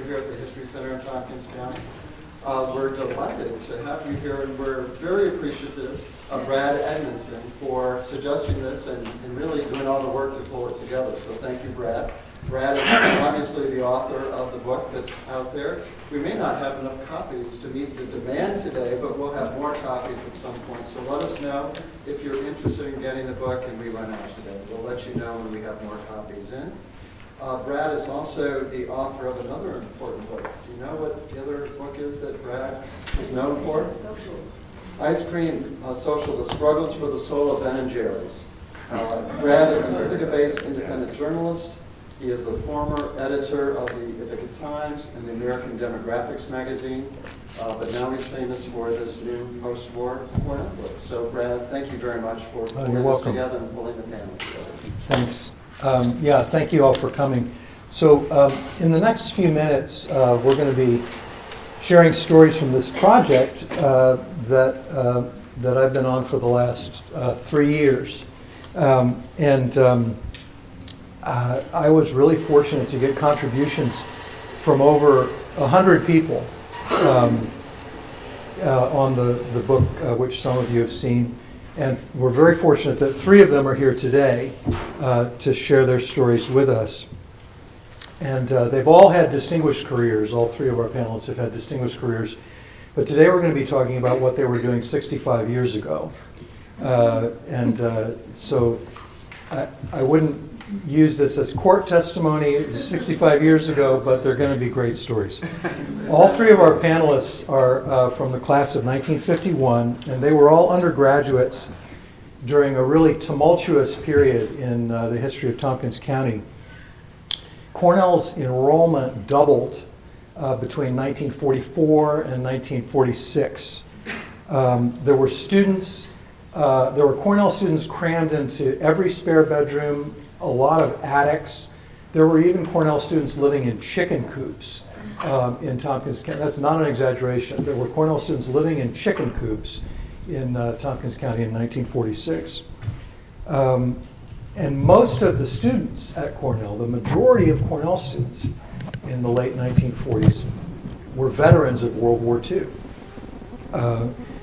here at the History Center in Tompkins County. We're delighted to have you here, and we're very appreciative of Brad Edmondson for suggesting this and really doing all the work to pull it together. So thank you, Brad. Brad is obviously the author of the book that's out there. We may not have enough copies to meet the demand today, but we'll have more copies at some point. So let us know if you're interested in getting the book and we run out today. We'll let you know when we have more copies in. Brad is also the author of another important book. Do you know what the other book is that Brad is known for? Social. Ice Cream Social, The Struggles for the Soul of Ben & Jerry's. Brad is an Ithaca-based independent journalist. He is the former editor of the Ithaca Times and the American Demographics magazine, but now he's famous for this new Postwar Cornell book. So Brad, thank you very much for pulling this together and pulling the panel together. Thanks. Yeah, thank you all for coming. So in the next few minutes, we're going to be sharing stories from this project that I've been on for the last 3 years. I was really fortunate to get contributions from over 100 people on the book, which some of you have seen. And we're very fortunate that 3 of them are here today to share their stories with us. And they've all had distinguished careers. All 3 of our panelists have had distinguished careers. But today we're going to be talking about what they were doing 65 years ago. So I wouldn't use this as court testimony 65 years ago, but they're going to be great stories. All 3 of our panelists are from the class of 1951, and they were all undergraduates during a really tumultuous period in the history of Tompkins County. Cornell's enrollment doubled between 1944 and 1946. There were Cornell students crammed into every spare bedroom, a lot of attics. There were even Cornell students living in chicken coops in Tompkins County. That's not an exaggeration. There were Cornell students living in chicken coops in Tompkins County in 1946. And most of the students at Cornell, the majority of Cornell students in the late 1940s, were veterans of World War II.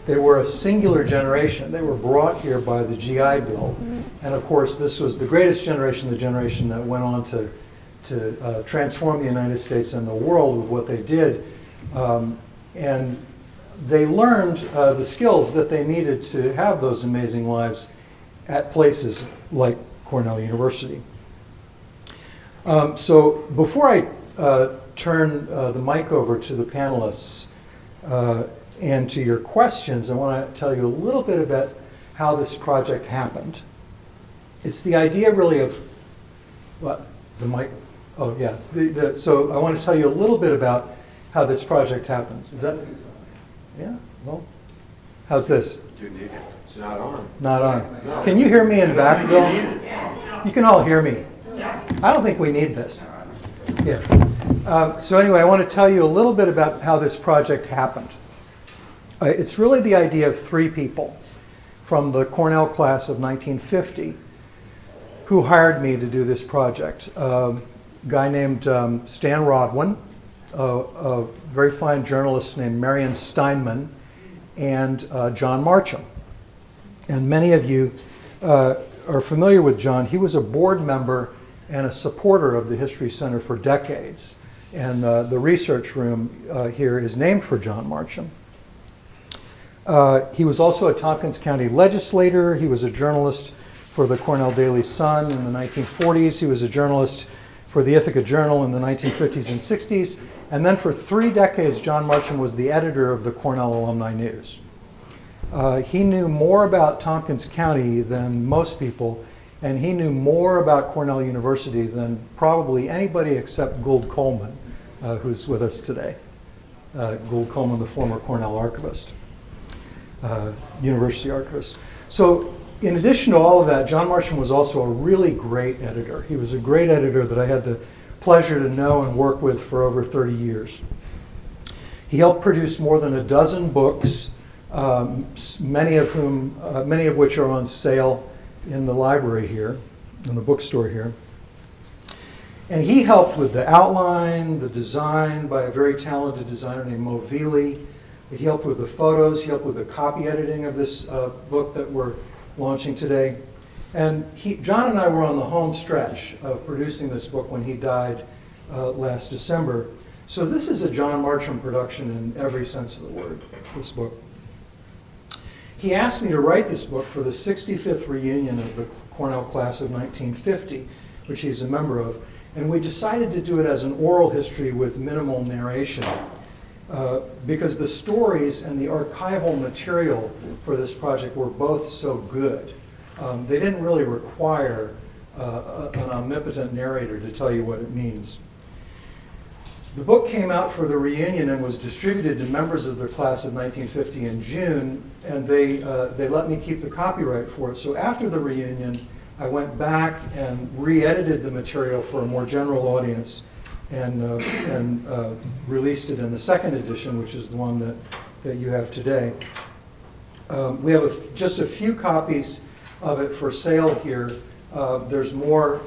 They were a singular generation. They were brought here by the GI Bill. And of course, this was the greatest generation, the generation that went on to transform the United States and the world with what they did. And they learned the skills that they needed to have those amazing lives at places like Cornell University. So before I turn the mic over to the panelists, and to your questions, I want to tell you a little bit about how this project happened. It's the idea really of, what, is the mic? Oh, yes. So I want to tell you a little bit about how this project happened. Is that? Yeah, well, how's this? Do you need it? It's not on. Not on. No. Can you hear me in back, Bill? You can all hear me. I don't think we need this. Yeah. So anyway, I want to tell you a little bit about how this project happened. It's really the idea of 3 people from the Cornell class of 1950 who hired me to do this project. A guy named Stan Rodwin, a very fine journalist named Marion Steinman, and John Marcham. And many of you are familiar with John. He was a board member and a supporter of the History Center for decades. And the research room here is named for John Marcham. He was also a Tompkins County legislator. He was a journalist for the Cornell Daily Sun in the 1940s. He was a journalist for the Ithaca Journal in the 1950s and 60s. And then for 3 decades, John Marcham was the editor of the Cornell Alumni News. He knew more about Tompkins County than most people, and he knew more about Cornell University than probably anybody except Gould Coleman, who's with us today. Gould Coleman, the former Cornell archivist. University archivist. So in addition to all of that, John Marcham was also a really great editor. He was a great editor that I had the pleasure to know and work with for over 30 years. He helped produce more than a dozen books, many of which are on sale in the library here, in the bookstore here. And he helped with the outline, the design by a very talented designer named Mo Veely. He helped with the photos, he helped with the copy editing of this book that we're launching today. And John and I were on the home stretch of producing this book when he died last December. So this is a John Marcham production in every sense of the word, this book. He asked me to write this book for the 65th reunion of the Cornell class of 1950, which he's a member of. And we decided to do it as an oral history with minimal narration because the stories and the archival material for this project were both so good. They didn't really require an omnipotent narrator to tell you what it means. The book came out for the reunion and was distributed to members of the class of 1950 in June, and they let me keep the copyright for it. So after the reunion, I went back and re-edited the material for a more general audience and released it in the second edition, which is the one that you have today. We have just a few copies of it for sale here. There's more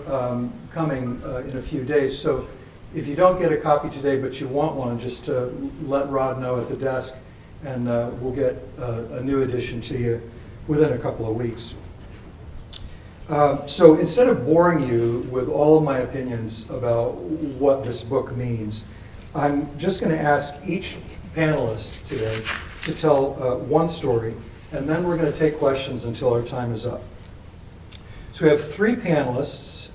coming in a few days. So if you don't get a copy today but you want one, just let Rod know at the desk, and we'll get a new edition to you within a couple of weeks. So instead of boring you with all of my opinions about what this book means, I'm just going to ask each panelist today to tell one story, and then we're going to take questions until our time is up. So we have three panelists,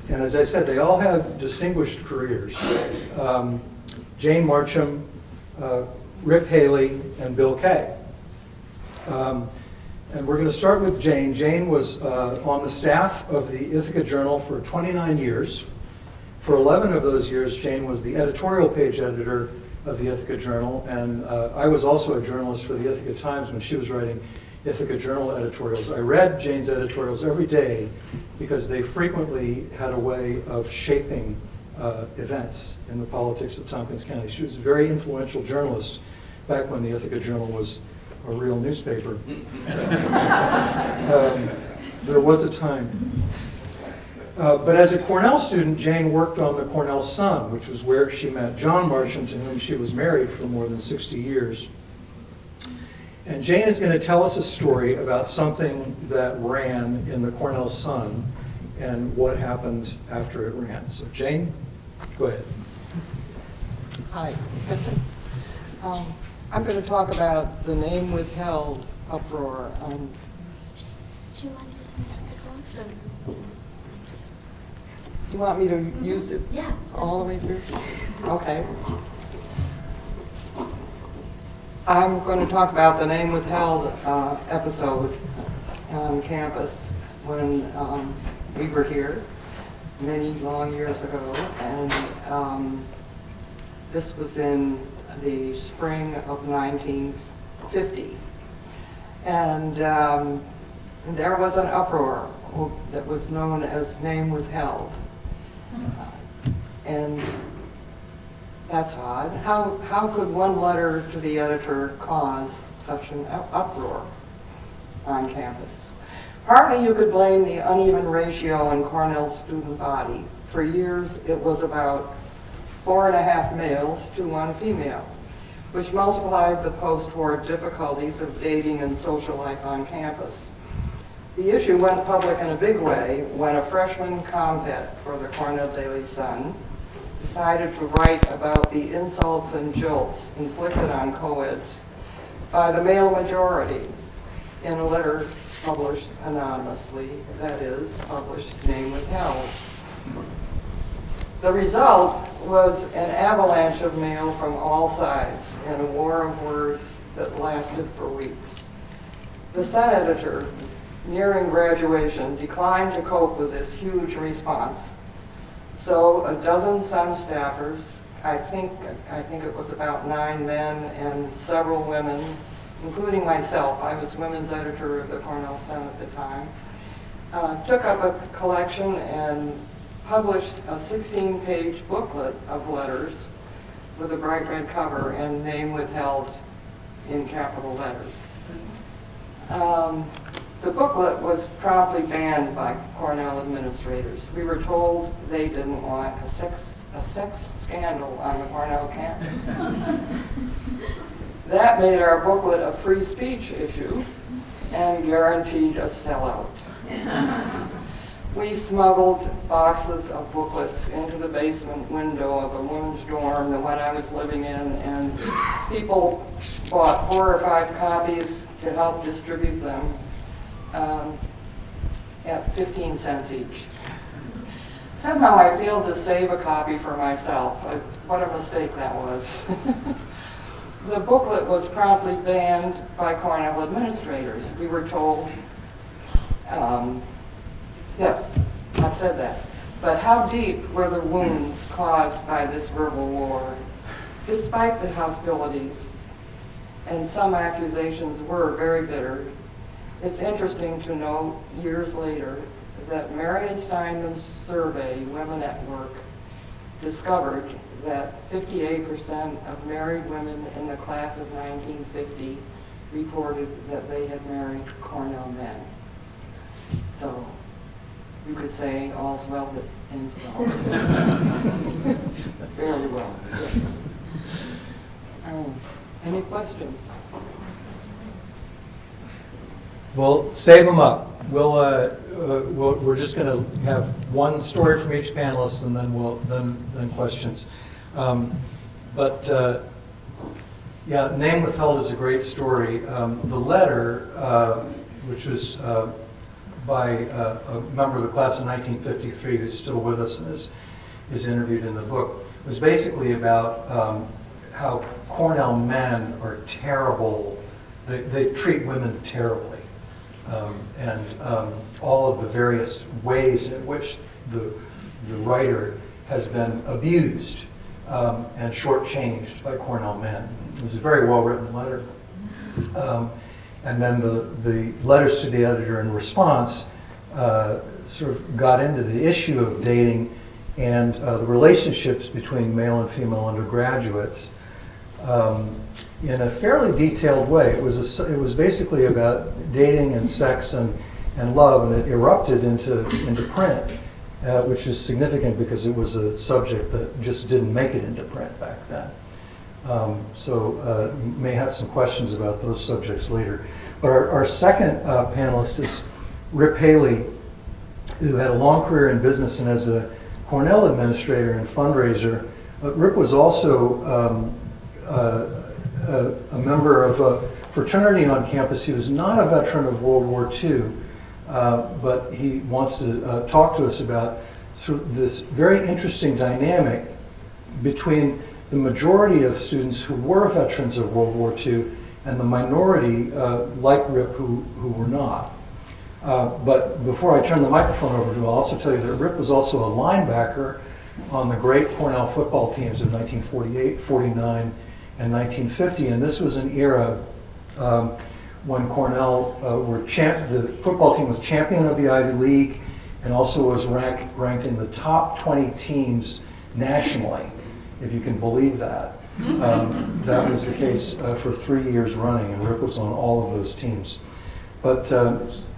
and as I said, they all have distinguished careers. Jane Marcham, Rip Haley, and Bill Kaye. And we're going to start with Jane. Jane was on the staff of the Ithaca Journal for 29 years. For 11 of those years, Jane was the editorial page editor of the Ithaca Journal, and I was also a journalist for the Ithaca Times when she was writing Ithaca Journal editorials. I read Jane's editorials every day because they frequently had a way of shaping events in the politics of Tompkins County. She was a very influential journalist back when the Ithaca Journal was a real newspaper. There was a time. But as a Cornell student, Jane worked on the Cornell Sun, which was where she met John Marcham, to whom she was married for more than 60 years. And Jane is going to tell us a story about something that ran in the Cornell Sun and what happened after it ran. So Jane, go ahead. Hi. I'm going to talk about the name withheld uproar. Do you want to do some gloves? Or? Do you want me to use it Yeah. all the way through? Okay. I'm going to talk about the name withheld episode on campus when we were here many long years ago, and this was in the spring of 1950. And there was an uproar that was known as Name Withheld. And that's odd. How could one letter to the editor cause such an uproar on campus? Partly you could blame the uneven ratio in Cornell's student body. For years it was about 4.5 males to 1 female, which multiplied the post-war difficulties of dating and social life on campus. The issue went public in a big way when a freshman compet for the Cornell Daily Sun decided to write about the insults and jolts inflicted on co-eds by the male majority in a letter published anonymously, that is, published name withheld. The result was an avalanche of mail from all sides in a war of words that lasted for weeks. The Sun editor, nearing graduation, declined to cope with this huge response. So a dozen Sun staffers, I think it was about 9 men and several women, including myself, I was women's editor of the Cornell Sun at the time, took up a collection and published a 16-page booklet of letters with a bright red cover and name withheld in capital letters. The booklet was promptly banned by Cornell administrators. We were told they didn't want a sex scandal on the Cornell campus. That made our booklet a free speech issue and guaranteed a sellout. We smuggled boxes of booklets into the basement window of a women's dorm, the one I was living in, and people bought 4 or 5 copies to help distribute them at 15 cents each. Somehow I failed to save a copy for myself. What a mistake that was. The booklet was promptly banned by Cornell administrators. We were told, yes, I've said that. But how deep were the wounds caused by this verbal war? Despite the hostilities, and some accusations were very bitter, it's interesting to note years later that Marion Steinman's survey, Women at Work, discovered that 58% of married women in the class of 1950 reported that they had married Cornell men. So you could say all's well that ends well. Fairly well, yes. Any questions? We'll save them up. We're just going to have one story from each panelist, and then questions. Yeah, Name Withheld is a great story. The letter, which was by a member of the class of 1953 who's still with us and is interviewed in the book, was basically about how Cornell men are terrible. They treat women terribly. And all of the various ways in which the writer has been abused and shortchanged by Cornell men. It was a very well-written letter. And then the letters to the editor in response sort of got into the issue of dating and the relationships between male and female undergraduates in a fairly detailed way. It was basically about dating and sex and love, and it erupted into print, which is significant because it was a subject that just didn't make it into print back then. So you may have some questions about those subjects later. But our second panelist is Rip Haley, who had a long career in business and as a Cornell administrator and fundraiser. Rip was also a member of a fraternity on campus. He was not a veteran of World War II, but he wants to talk to us about sort of this very interesting dynamic between the majority of students who were veterans of World War II and the minority, like Rip, who were not. But before I turn the microphone over to him, I'll also tell you that Rip was also a linebacker on the great Cornell football teams of 1948, 49, and 1950. And this was an era when Cornell the football team was champion of the Ivy League and also was ranked in the top 20 teams nationally, if you can believe that. That was the case for 3 years running, and Rip was on all of those teams. But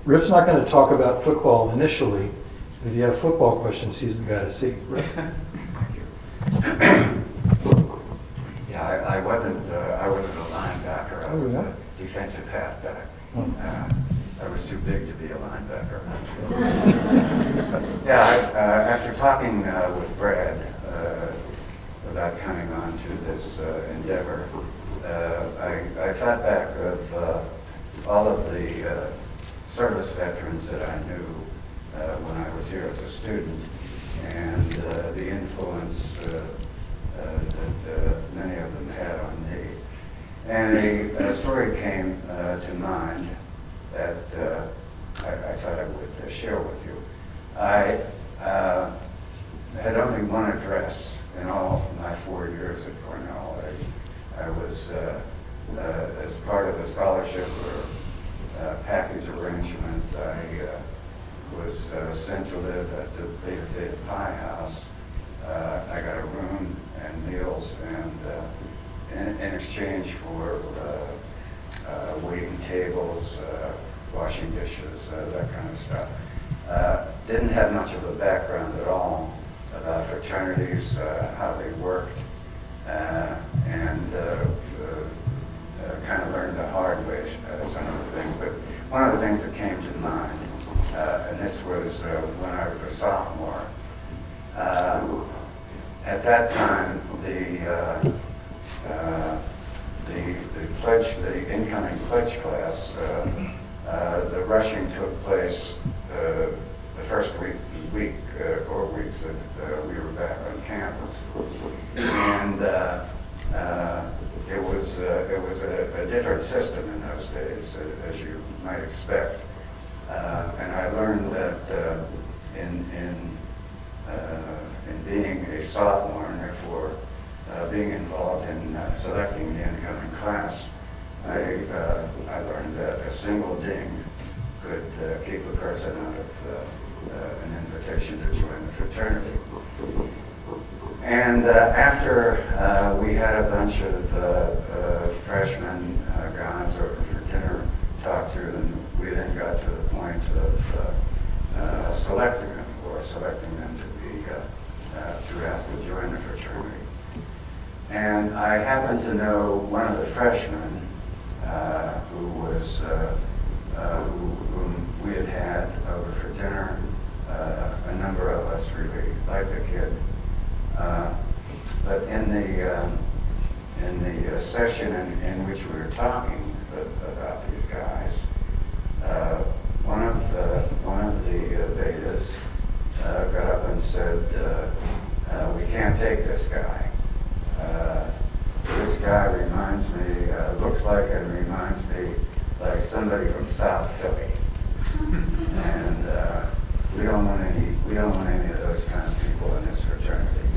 Rip's not going to talk about football initially. If you have football questions, he's the guy to see. Rip. Yeah, I wasn't a linebacker. I was a defensive halfback. I was too big to be a linebacker. Yeah, after talking with Brad about coming on to this endeavor, I thought back of all of the service veterans that I knew when I was here as a student, and the influence that many of them had on me. And a story came to mind that I thought I would share with you. I had only one address in all my 4 years at Cornell. I was, as part of the scholarship or package arrangement, I was sent to live at the Beta Theta Pi house. I got a room and meals, and in exchange for waiting tables, washing dishes, that kind of stuff. Didn't have much of a background at all about fraternities, how they worked, and kind of learned the hard way some of the things. But one of the things that came to mind, and this was when I was a sophomore, at that time, the incoming pledge class, the rushing took place the first week or weeks that we were back on campus, and it was a different system in those days, as you might expect, and I learned that in being a sophomore, and therefore being involved in selecting the incoming class, I learned that a single ding could keep a person out of an invitation to join the fraternity. And after we had a bunch of freshmen guys over for dinner, talked to them, we then got to the point of selecting them to be to ask to join the fraternity. And I happened to know one of the freshmen whom we had over for dinner. A number of us really liked the kid. But in the session in which we were talking about these guys, one of the betas got up and said, "We can't take this guy. This guy reminds me, looks like and reminds me like somebody from South Philly, and we don't want any of those kind of people in this fraternity."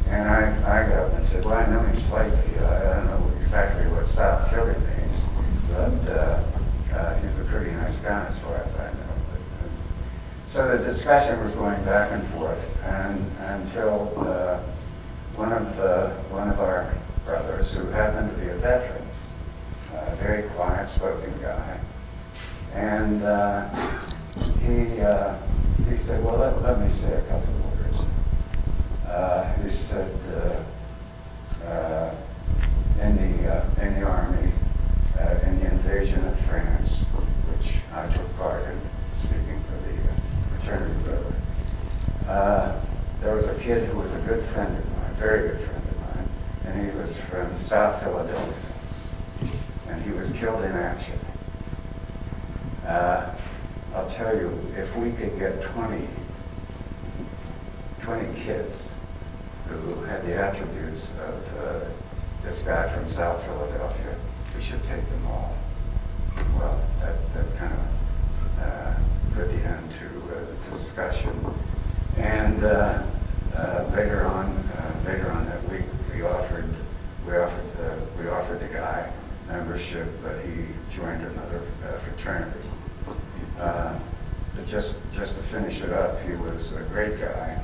And I got up and said, "Well, I know him slightly. I don't know exactly what South Philly means, but he's a pretty nice guy as far as I know." So the discussion was going back and forth, and until one of our brothers, who happened to be a veteran, a very quiet-spoken guy, and he said, "Well, let me say a couple of words." He said, in the army, in the invasion of France, which I took part in, speaking for the fraternity brother, there was a kid who was a good friend of mine, very good friend of mine, and he was from South Philadelphia, and he was killed in action. I'll tell you, if we could get 20 kids who had the attributes of this guy from South Philadelphia, we should take them all. Well, that kind of put the end to the discussion. And later on that week, we offered the guy membership, but he joined another fraternity. But just to finish it up, he was a great guy,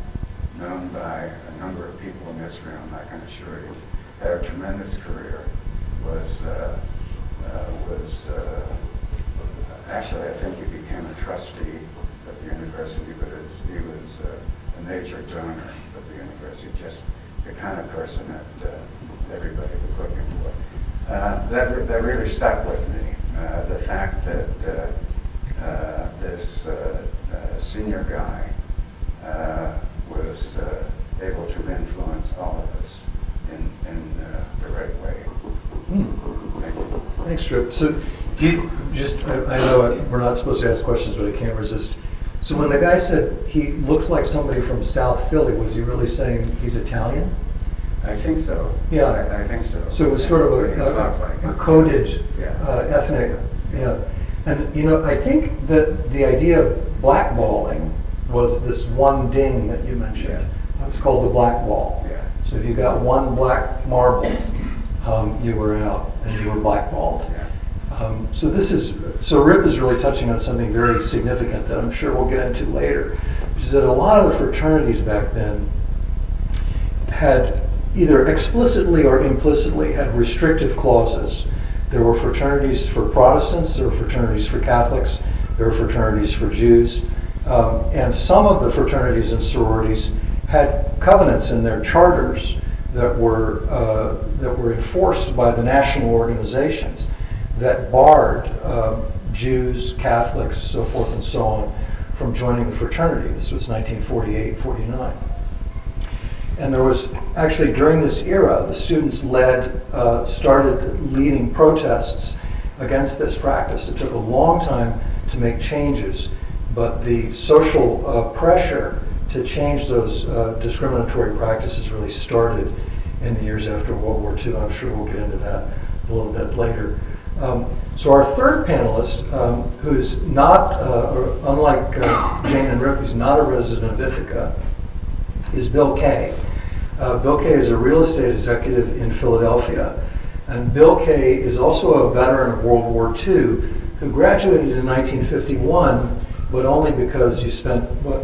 known by a number of people in this room, I can assure you. Had a tremendous career. Actually, I think he became a trustee of the university, but he was a major donor of the university, just the kind of person that everybody was looking for. That really stuck with me, the fact that this senior guy was able to influence all of us in the right way. Thank you. Thanks, Trip. So, do you I know we're not supposed to ask questions, but I can't resist. So when the guy said he looks like somebody from South Philly, was he really saying he's Italian? I think so. Yeah. I think so. So it was sort of a coded ethnic, yeah. And I think that the idea of blackballing was this one ding that you mentioned. Yeah. It's called the blackball. Yeah. So if you got one black marble, you were out and you were blackballed. Yeah. So Rip is really touching on something very significant that I'm sure we'll get into later, which is that a lot of the fraternities back then had either explicitly or implicitly had restrictive clauses There were fraternities for Protestants, there were fraternities for Catholics, there were fraternities for Jews, and some of the fraternities and sororities had covenants in their charters that were enforced by the national organizations that barred Jews, Catholics, so forth and so on, from joining the fraternity. This was 1948, 49. And there was actually, during this era, the students started leading protests against this practice. It took a long time to make changes, but the social pressure to change those discriminatory practices really started in the years after World War II. I'm sure we'll get into that a little bit later. So our third panelist, who's not, unlike Jane and Rick, who's not a resident of Ithaca, is Bill Kaye. Bill Kaye is a real estate executive in Philadelphia. And Bill Kaye is also a veteran of World War II who graduated in 1951, but only because you spent, what,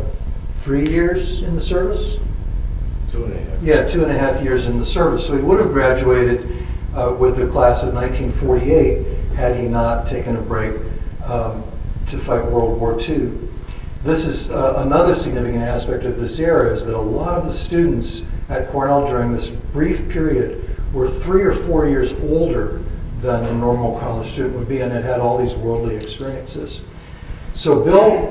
3 years in the service? 2.5. Yeah, 2.5 years in the service. So he would have graduated with the class of 1948 had he not taken a break to fight World War II. This is another significant aspect of this era, is that a lot of the students at Cornell during this brief period were 3 or 4 years older than a normal college student would be, and had all these worldly experiences. So Bill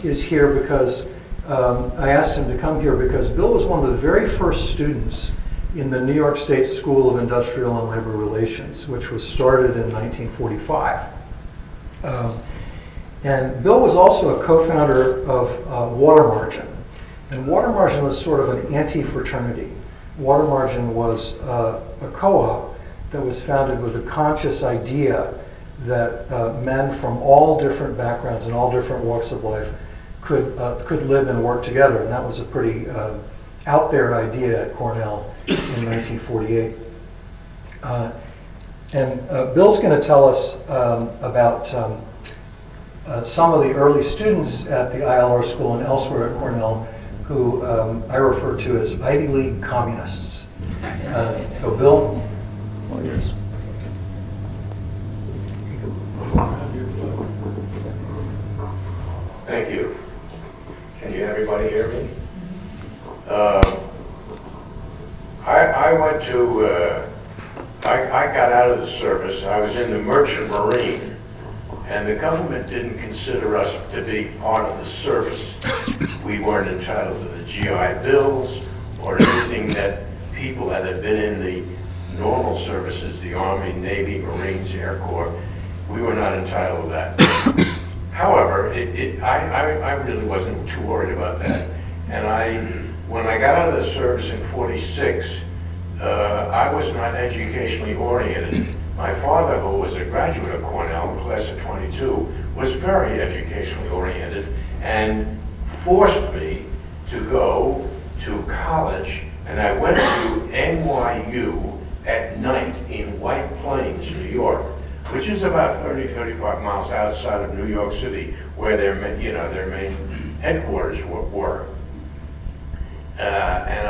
is here because I asked him to come here because Bill was one of the very first students in the New York State School of Industrial and Labor Relations, which was started in 1945. And Bill was also a co-founder of Watermargin. And Watermargin was sort of an anti-fraternity. Watermargin was a co-op that was founded with a conscious idea that men from all different backgrounds and all different walks of life could live and work together. And that was a pretty out there idea at Cornell in 1948. And Bill's going to tell us about some of the early students at the ILR school and elsewhere at Cornell who I refer to as Ivy League communists. So Bill, it's all yours. Thank you. Can you everybody hear me? I went to, I got out of the service. I was in the Merchant Marine, and the government didn't consider us to be part of the service. We weren't entitled to the GI Bills or anything that people that had been in the normal services, the Army, Navy, Marines, Air Corps, we were not entitled to that. However, I really wasn't too worried about that. And when I got out of the service in '46, I was not educationally oriented. My father, who was a graduate of Cornell, class of '22, was very educationally oriented and forced me to go to college. And I went to NYU at night in White Plains, New York, which is about 35 miles outside of New York City, where their main headquarters were. And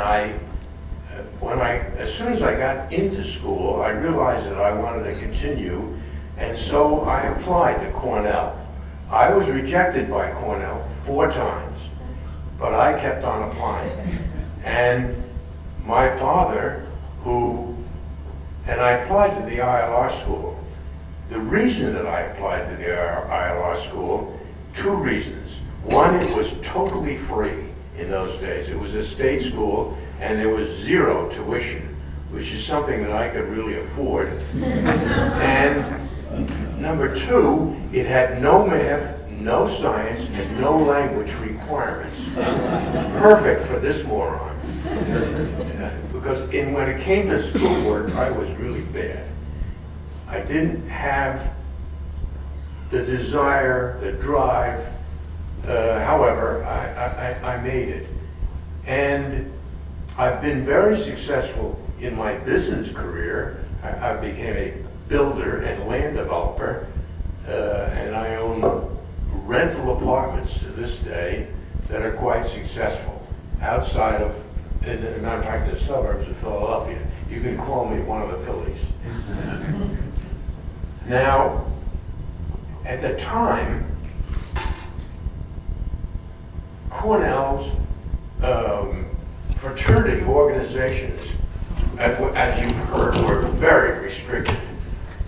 as soon as I got into school, I realized that I wanted to continue, and so I applied to Cornell. I was rejected by Cornell 4 times, but I kept on applying. And my father, and I applied to the ILR school. The reason that I applied to the ILR school, 2 reasons. One, it was totally free in those days. It was a state school, and there was 0 tuition, which is something that I could really afford. And number 2, it had no math, no science, and no language requirements. Perfect for this moron. Because when it came to schoolwork, I was really bad. I didn't have the desire, the drive. However, I made it. And I've been very successful in my business career. I became a builder and land developer, and I own rental apartments to this day that are quite successful outside of, in matter of fact, the suburbs of Philadelphia. You can call me one of the Phillies. Now, at the time, Cornell's fraternity organizations, as you've heard, were very restricted.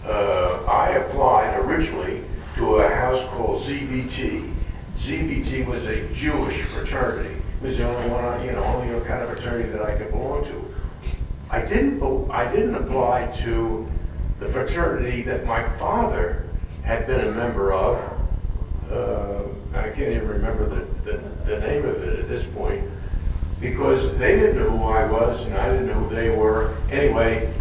I applied originally to a house called ZBT. ZBT was a Jewish fraternity. It was the only one, only kind of fraternity that I could belong to. I didn't apply to the fraternity that my father had been a member of. I can't even remember the name of it at this point, because they didn't know who I was and I didn't know who they were. Anyway,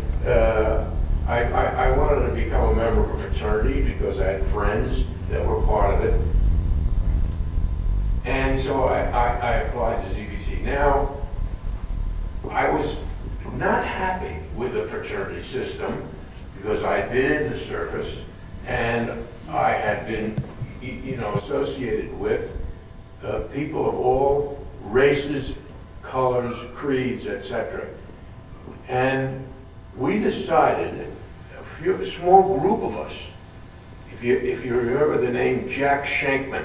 I wanted to become a member of a fraternity because I had friends that were part of it. And so I applied to ZBT. Now, I was not happy with the fraternity system because I had been in the service and I had been, associated with people of all races, colors, creeds, etc. And we decided, a small group of us, if you remember the name Jack Shankman.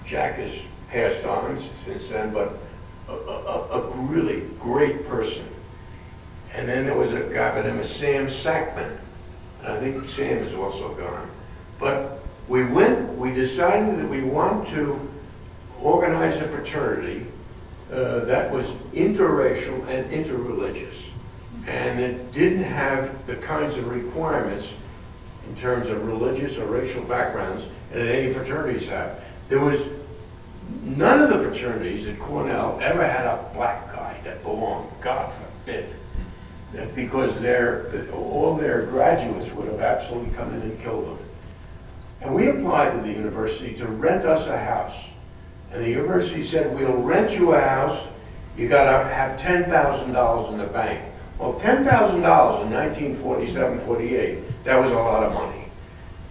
Jack has passed on since then, but a really great person. And then there was a guy by the name of Sam Sackman. And I think Sam is also gone. But we decided that we want to organize a fraternity that was interracial and interreligious. And it didn't have the kinds of requirements in terms of religious or racial backgrounds that any fraternities have. There was none of the fraternities at Cornell ever had a black guy that belonged, God forbid. Because all their graduates would have absolutely come in and killed them. And we applied to the university to rent us a house. And the university said, we'll rent you a house, you gotta have $10,000 in the bank. Well, $10,000 in 1947-48, that was a lot of money.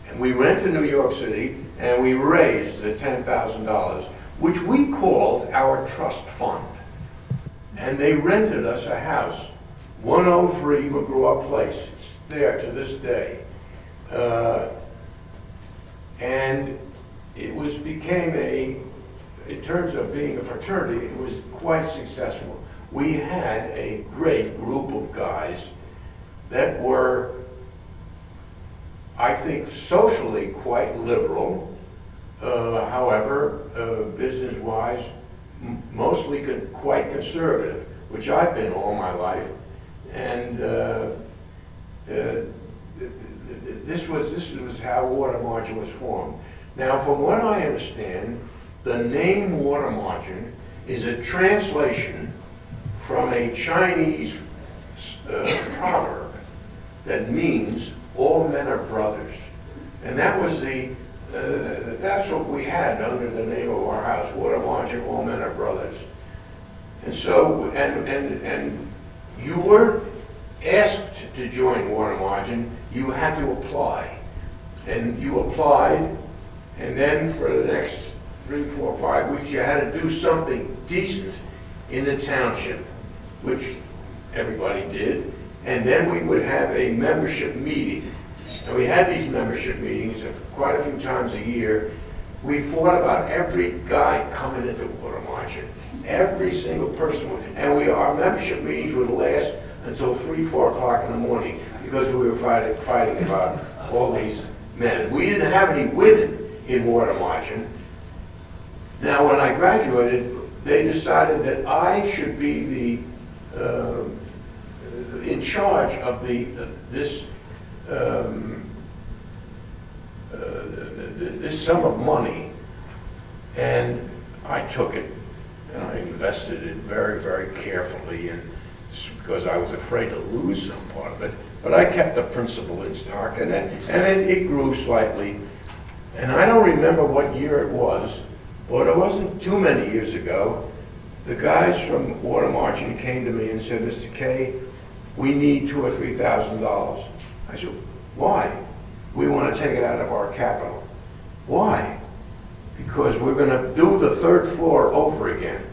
And we went to New York City and we raised the $10,000, which we called our trust fund. And they rented us a house, 103 McGraw Place. It's there to this day. And it became in terms of being a fraternity, it was quite successful. We had a great group of guys that were, I think, socially quite liberal, however, business-wise, mostly quite conservative, which I've been all my life. And this was how Watermargin was formed. Now, from what I understand, the name Watermargin is a translation from a Chinese proverb that means all men are brothers. And that was that's what we had under the name of our house, Watermargin, all men are brothers. And so, and you weren't asked to join Watermargin, you had to apply. And you applied, and then for the next 3, 4, 5 weeks, you had to do something decent in the township, which everybody did. And then we would have a membership meeting. And we had these membership meetings quite a few times a year. We fought about every guy coming into Watermargin. Every single person would. And our membership meetings would last until 3, 4 o'clock in the morning because we were fighting about all these men. We didn't have any women in Watermargin. Now, when I graduated, they decided that I should be in charge of this sum of money, and I took it and I invested it very, very carefully, and because I was afraid to lose some part of it. But I kept the principal in stock, and it grew slightly. And I don't remember what year it was, but it wasn't too many years ago. The guys from Watermargin came to me and said, Mr. Kaye, we need $2,000 or $3,000. I said, why? We want to take it out of our capital. Why? Because we're going to do the 3rd floor over again.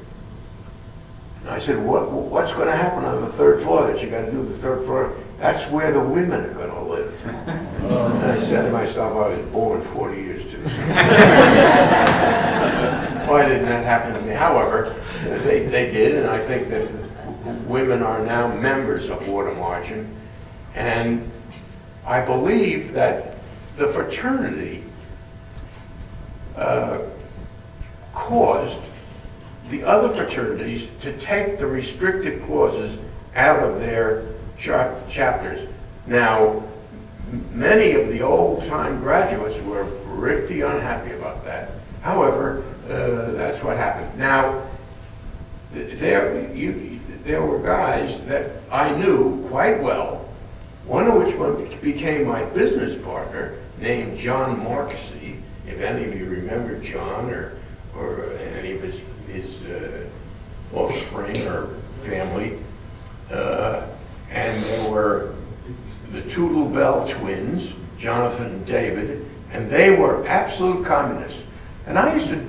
And I said, what's going to happen on the 3rd floor that you got to do the 3rd floor? That's where the women are going to live. And I said to myself, I was born 40 years too soon. Why didn't that happen to me? However, they did, and I think that women are now members of Watermargin. And I believe that the fraternity caused the other fraternities to take the restrictive clauses out of their chapters. Now, many of the old-time graduates were pretty unhappy about that. However, that's what happened. Now, there were guys that I knew quite well, one of which became my business partner, named John Marquesi, if any of you remember John or any of his offspring or family. And there were the two Lubell twins, Jonathan and David, and they were absolute communists. And I used to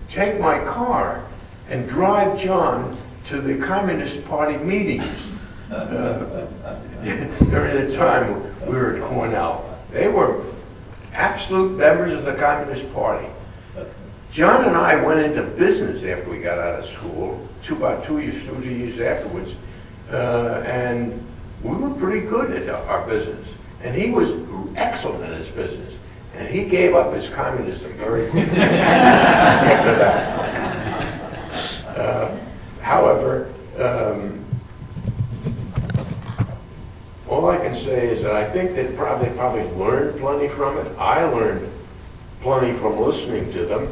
take my car and drive John to the Communist Party meetings during the time we were at Cornell. They were absolute members of the Communist Party. John and I went into business after we got out of school, about 2 years afterwards, and we were pretty good at our business. And he was excellent in his business. And he gave up his communism very quickly after that. However, all I can say is that I think they probably learned plenty from it. I learned plenty from listening to them.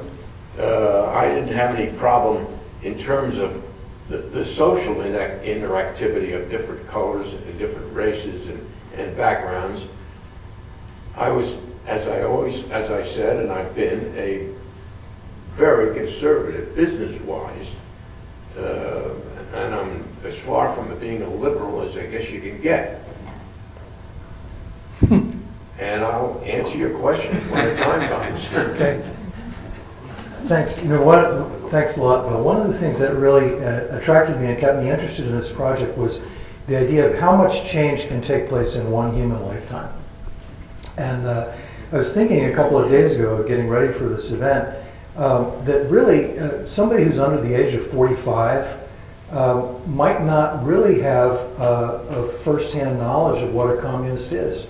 I didn't have any problem in terms of the social interactivity of different colors and different races and backgrounds. I was, as I said, and I've been a very conservative business-wise, and I'm as far from being a liberal as I guess you can get. And I'll answer your questions when the time comes. Okay. Thanks. You know what? Thanks a lot, Bill. One of the things that really attracted me and kept me interested in this project was the idea of how much change can take place in one human lifetime. And I was thinking a couple of days ago, getting ready for this event, that really somebody who's under the age of 45 might not really have a first-hand knowledge of what a communist is,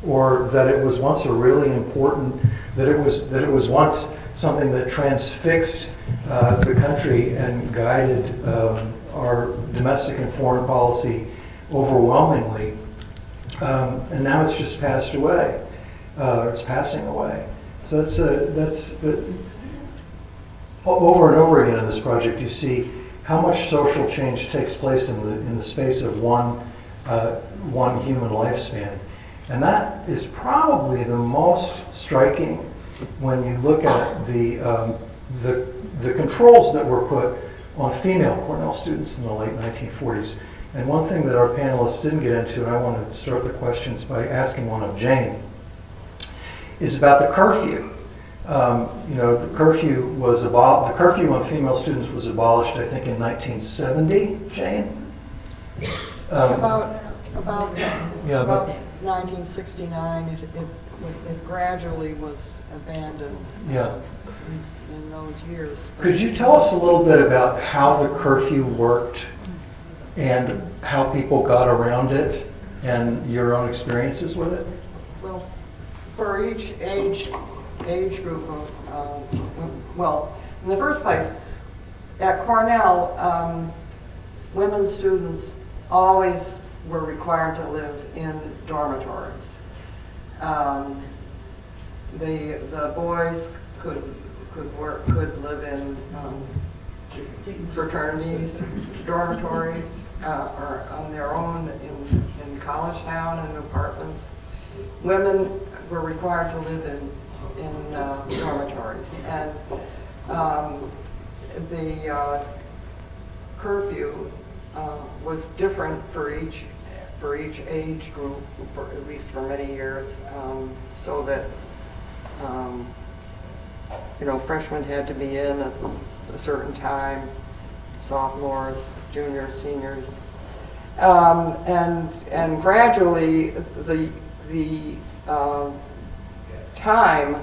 or that it was once a really important, that it was once something that transfixed the country and guided our domestic and foreign policy overwhelmingly, and now it's just passed away. It's passing away. So that's over and over again in this project. You see how much social change takes place in the space of one human lifespan, and that is probably the most striking when you look at the controls that were put on female Cornell students in the late 1940s. And one thing that our panelists didn't get into, and I want to start the questions by asking one of Jane, is about the curfew. The curfew was the curfew on female students was abolished, I think, in 1970. Jane. About 1969, it gradually was abandoned. Yeah. In those years. Could you tell us a little bit about how the curfew worked and how people got around it and your own experiences with it? Well, for each age group of, well, in the first place, at Cornell, women students always were required to live in dormitories. The boys could live in fraternities, dormitories, or on their own in college town in apartments. Women were required to live in dormitories, and the curfew was different for each age group, at least for many years, so that freshmen had to be in at a certain time, sophomores, juniors, seniors, and gradually the time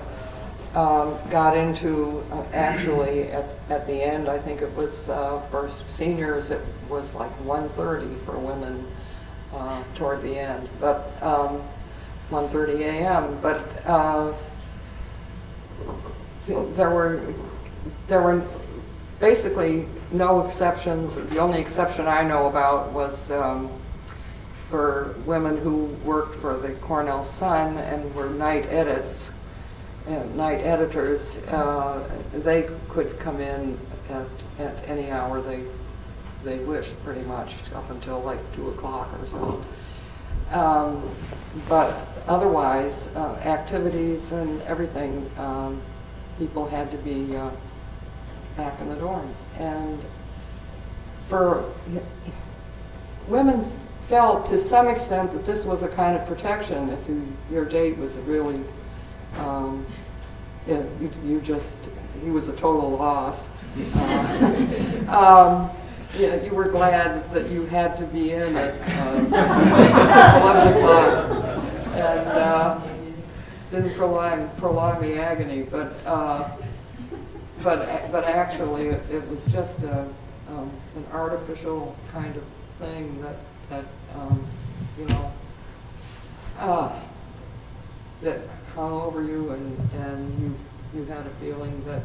got into actually at the end, I think it was for seniors, it was like 1:30 for women toward the end, but 1:30 a.m. But there were basically no exceptions. The only exception I know about was for women who worked for the Cornell Sun and were night editors. They could come in at any hour they wished, pretty much, up until like 2 o'clock or so. But otherwise, activities and everything, people had to be back in the dorms. And for women felt to some extent that this was a kind of protection if your date was really, he was a total loss. Yeah, you were glad that you had to be in at 11 o'clock and didn't prolong the agony, but actually it was just an artificial kind of thing that that hung over you, and you had a feeling that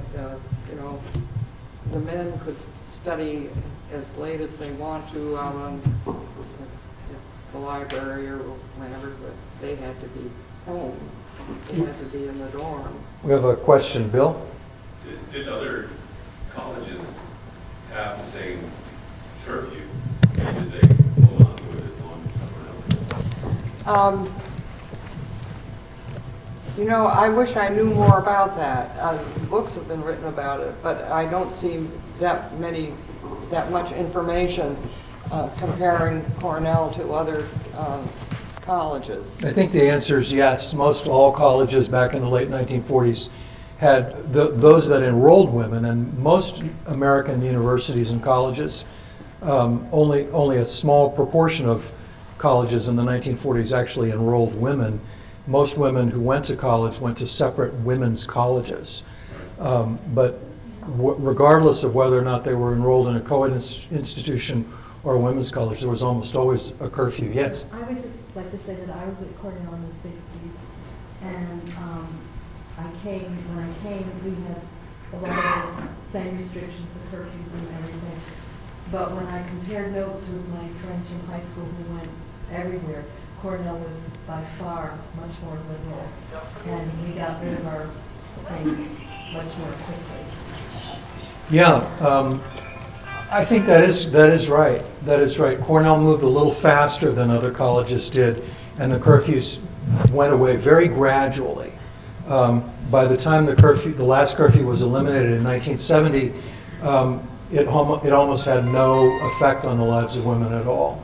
the men could study as late as they want to out on the library or whenever, but they had to be home. They had to be in the dorm. We have a question, Bill? Did other colleges have the same curfew? Did they hold on to it as long as someone else? I wish I knew more about that. Books have been written about it, but I don't see that much information comparing Cornell to other colleges. I think the answer is yes. Most all colleges back in the late 1940s had those that enrolled women, and most American universities and colleges, only a small proportion of colleges in the 1940s actually enrolled women. Most women who went to college went to separate women's colleges. But regardless of whether or not they were enrolled in a co-ed institution or a women's college, there was almost always a curfew. Yes? I would just like to say that I was at Cornell in the 60s, and when I came, we had a lot of those same restrictions, the curfews and everything. But when I compared notes with my friends from high school who went everywhere, Cornell was by far much more liberal, and we got rid of our things much more quickly. Yeah, I think that is right. That is right. Cornell moved a little faster than other colleges did, and the curfews went away very gradually. By the time the last curfew was eliminated in 1970, it almost had no effect on the lives of women at all.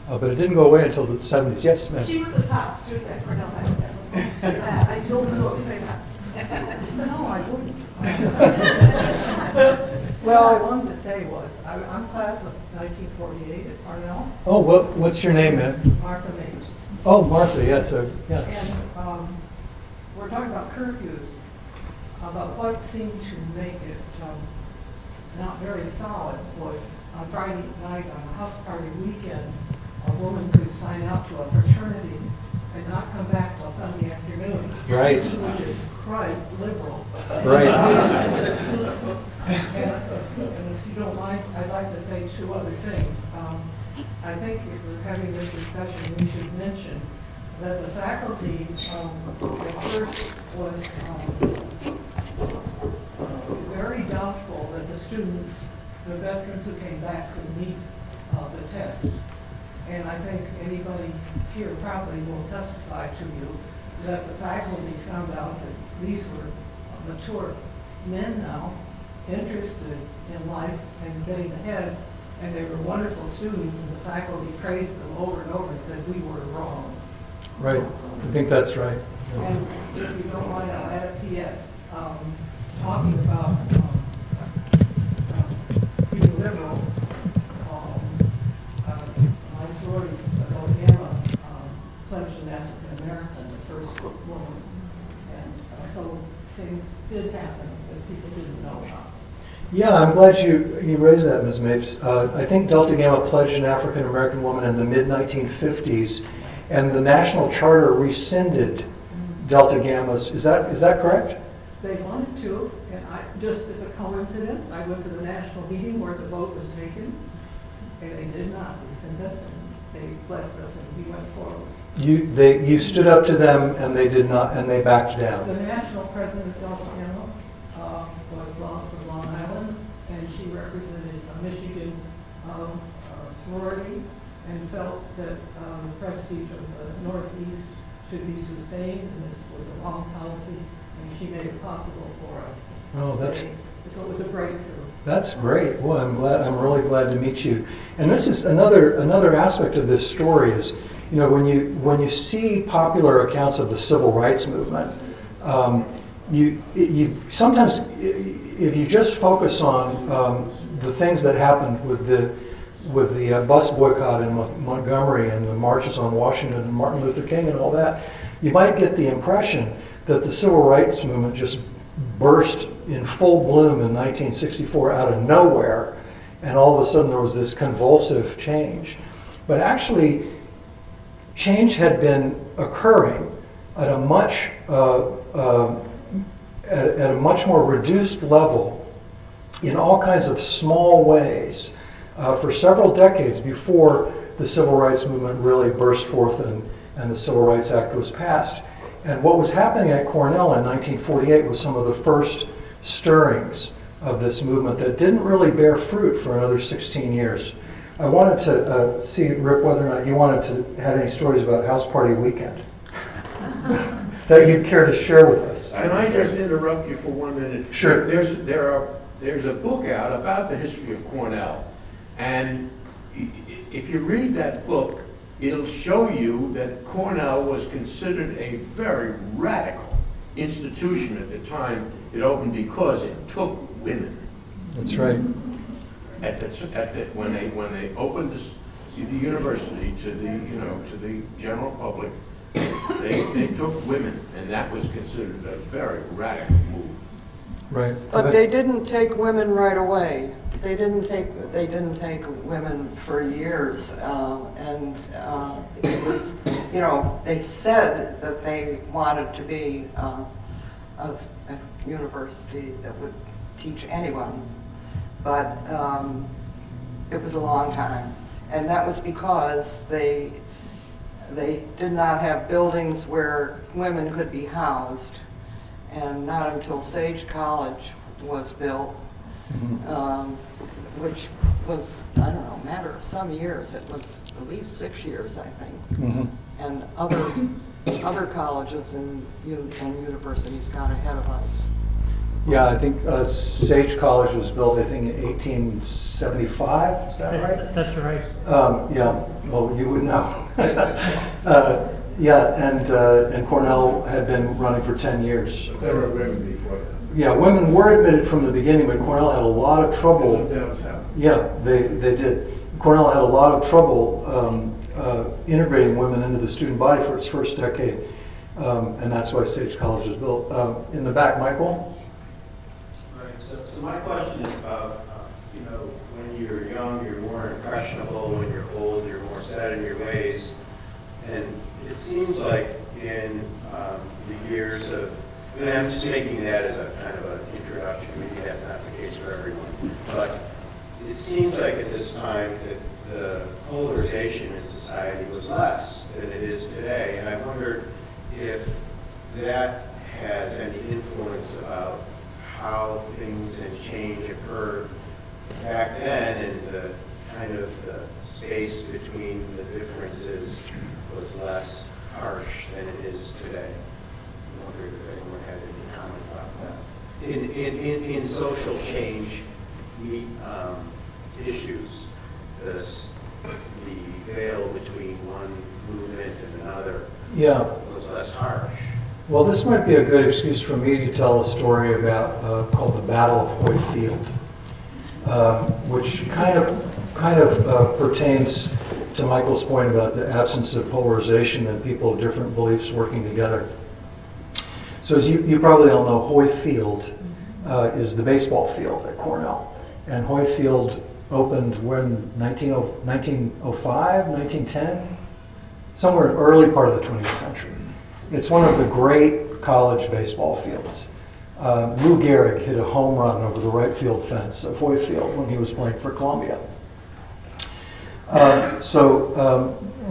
But it didn't go away until the 70s. Yes, ma'am? She was a top student at Cornell. I don't know what to say that. No, I wouldn't. Well, what I wanted to say was, I'm class of 1948 at Cornell. Oh, what's your name, man? Martha Mapes. Oh, Martha, yes. Yeah. And we're talking about curfews, but what seemed to make it not very solid was on Friday night on a house party weekend, a woman could sign up to a fraternity and not come back till Sunday afternoon. Right. Which is quite liberal. Right. And if you don't mind, I'd like to say 2 other things. I think if we're having this discussion, we should mention that the faculty at first was very doubtful that the students, the veterans who came back, could meet the test. And I think anybody here probably will testify to you that the faculty found out that these were mature men now, interested in life and getting ahead, and they were wonderful students, and the faculty praised them over and over and said we were wrong. Right. I think that's right. Yeah. And if you don't mind, I'll add a PS. Talking about being liberal, my story about Emma pledged an African American, the first woman. And so things did happen that people didn't know about. Yeah, I'm glad you raised that, Ms. Mapes. I think Delta Gamma pledged an African American woman in the mid-1950s, and the National Charter rescinded Delta Gammas. Is that correct? They wanted to, and just as a coincidence, I went to the national meeting where the vote was taken, and they did not rescind us, and they blessed us, and we went forward. You stood up to them, and they did not, and they backed down. The national president of Delta Gamma was from Long Island, and she represented a Michigan sorority, and felt that the prestige of the Northeast should be sustained, and this was a long policy, and she made it possible for us. Oh, So it was a breakthrough. That's great. Well, I'm really glad to meet you. And this is another aspect of this story is, you know, when you see popular accounts of the civil rights movement, you sometimes, if you just focus on the things that happened with the bus boycott in Montgomery and the marches on Washington and Martin Luther King and all that, you might get the impression that the civil rights movement just burst in full bloom in 1964 out of nowhere, and all of a sudden there was this convulsive change. But actually, change had been occurring at a much more reduced level in all kinds of small ways for several decades before the civil rights movement really burst forth and the Civil Rights Act was passed. And what was happening at Cornell in 1948 was some of the first stirrings of this movement that didn't really bear fruit for another 16 years. I wanted to see, Rick, whether or not you wanted to have any stories about House Party Weekend that you'd care to share with us. Can I just interrupt you for 1 minute? Sure. There's a book out about the history of Cornell, and if you read that book, it'll show you that Cornell was considered a very radical institution at the time it opened because it took women. That's right. When they opened the university to the general public, they took women, and that was considered a very radical move. Right. But they didn't take women right away. They didn't take women for years, and it was, you know, they said that they wanted to be a university that would teach anyone, but it was a long time, and that was because they did not have buildings where women could be housed, and not until Sage College was built. Which was, I don't know, a matter of some years. It was at least 6 years, I think. And other colleges and universities got ahead of us. Yeah, I think Sage College was built, I think, in 1875. Is that right? That's right. Yeah. Well, you would know. Yeah, and Cornell had been running for 10 years. There were women before that. Yeah, women were admitted from the beginning, but Cornell had a lot of trouble. Yeah, they did. Cornell had a lot of trouble integrating women into the student body for its first decade, and that's why Sage College was built. In the back, Michael? Right, so my question is about, when you're young, you're more impressionable. When you're old, you're more set in your ways. And it seems like in the years of, and I'm just making that as a kind of an introduction, maybe that's not the case for everyone, but it seems like at this time that the polarization in society was less than it is today, and I wondered if that has any influence about how things and change occurred back then, and the kind of the space between the differences was less harsh than it is today. I wondered if anyone had any comment about that. In social change issues, the veil between one movement and another was less harsh. Well, this might be a good excuse for me to tell a story about called the Battle of Hoy Field, which kind of pertains to Michael's point about the absence of polarization and people of different beliefs working together. So as you probably all know, Howe Field is the baseball field at Cornell. And Howe Field opened when, 1905, 1910? Somewhere in the early part of the 20th century. It's one of the great college baseball fields. Lou Gehrig hit a home run over the right field fence of Howe Field when he was playing for Columbia.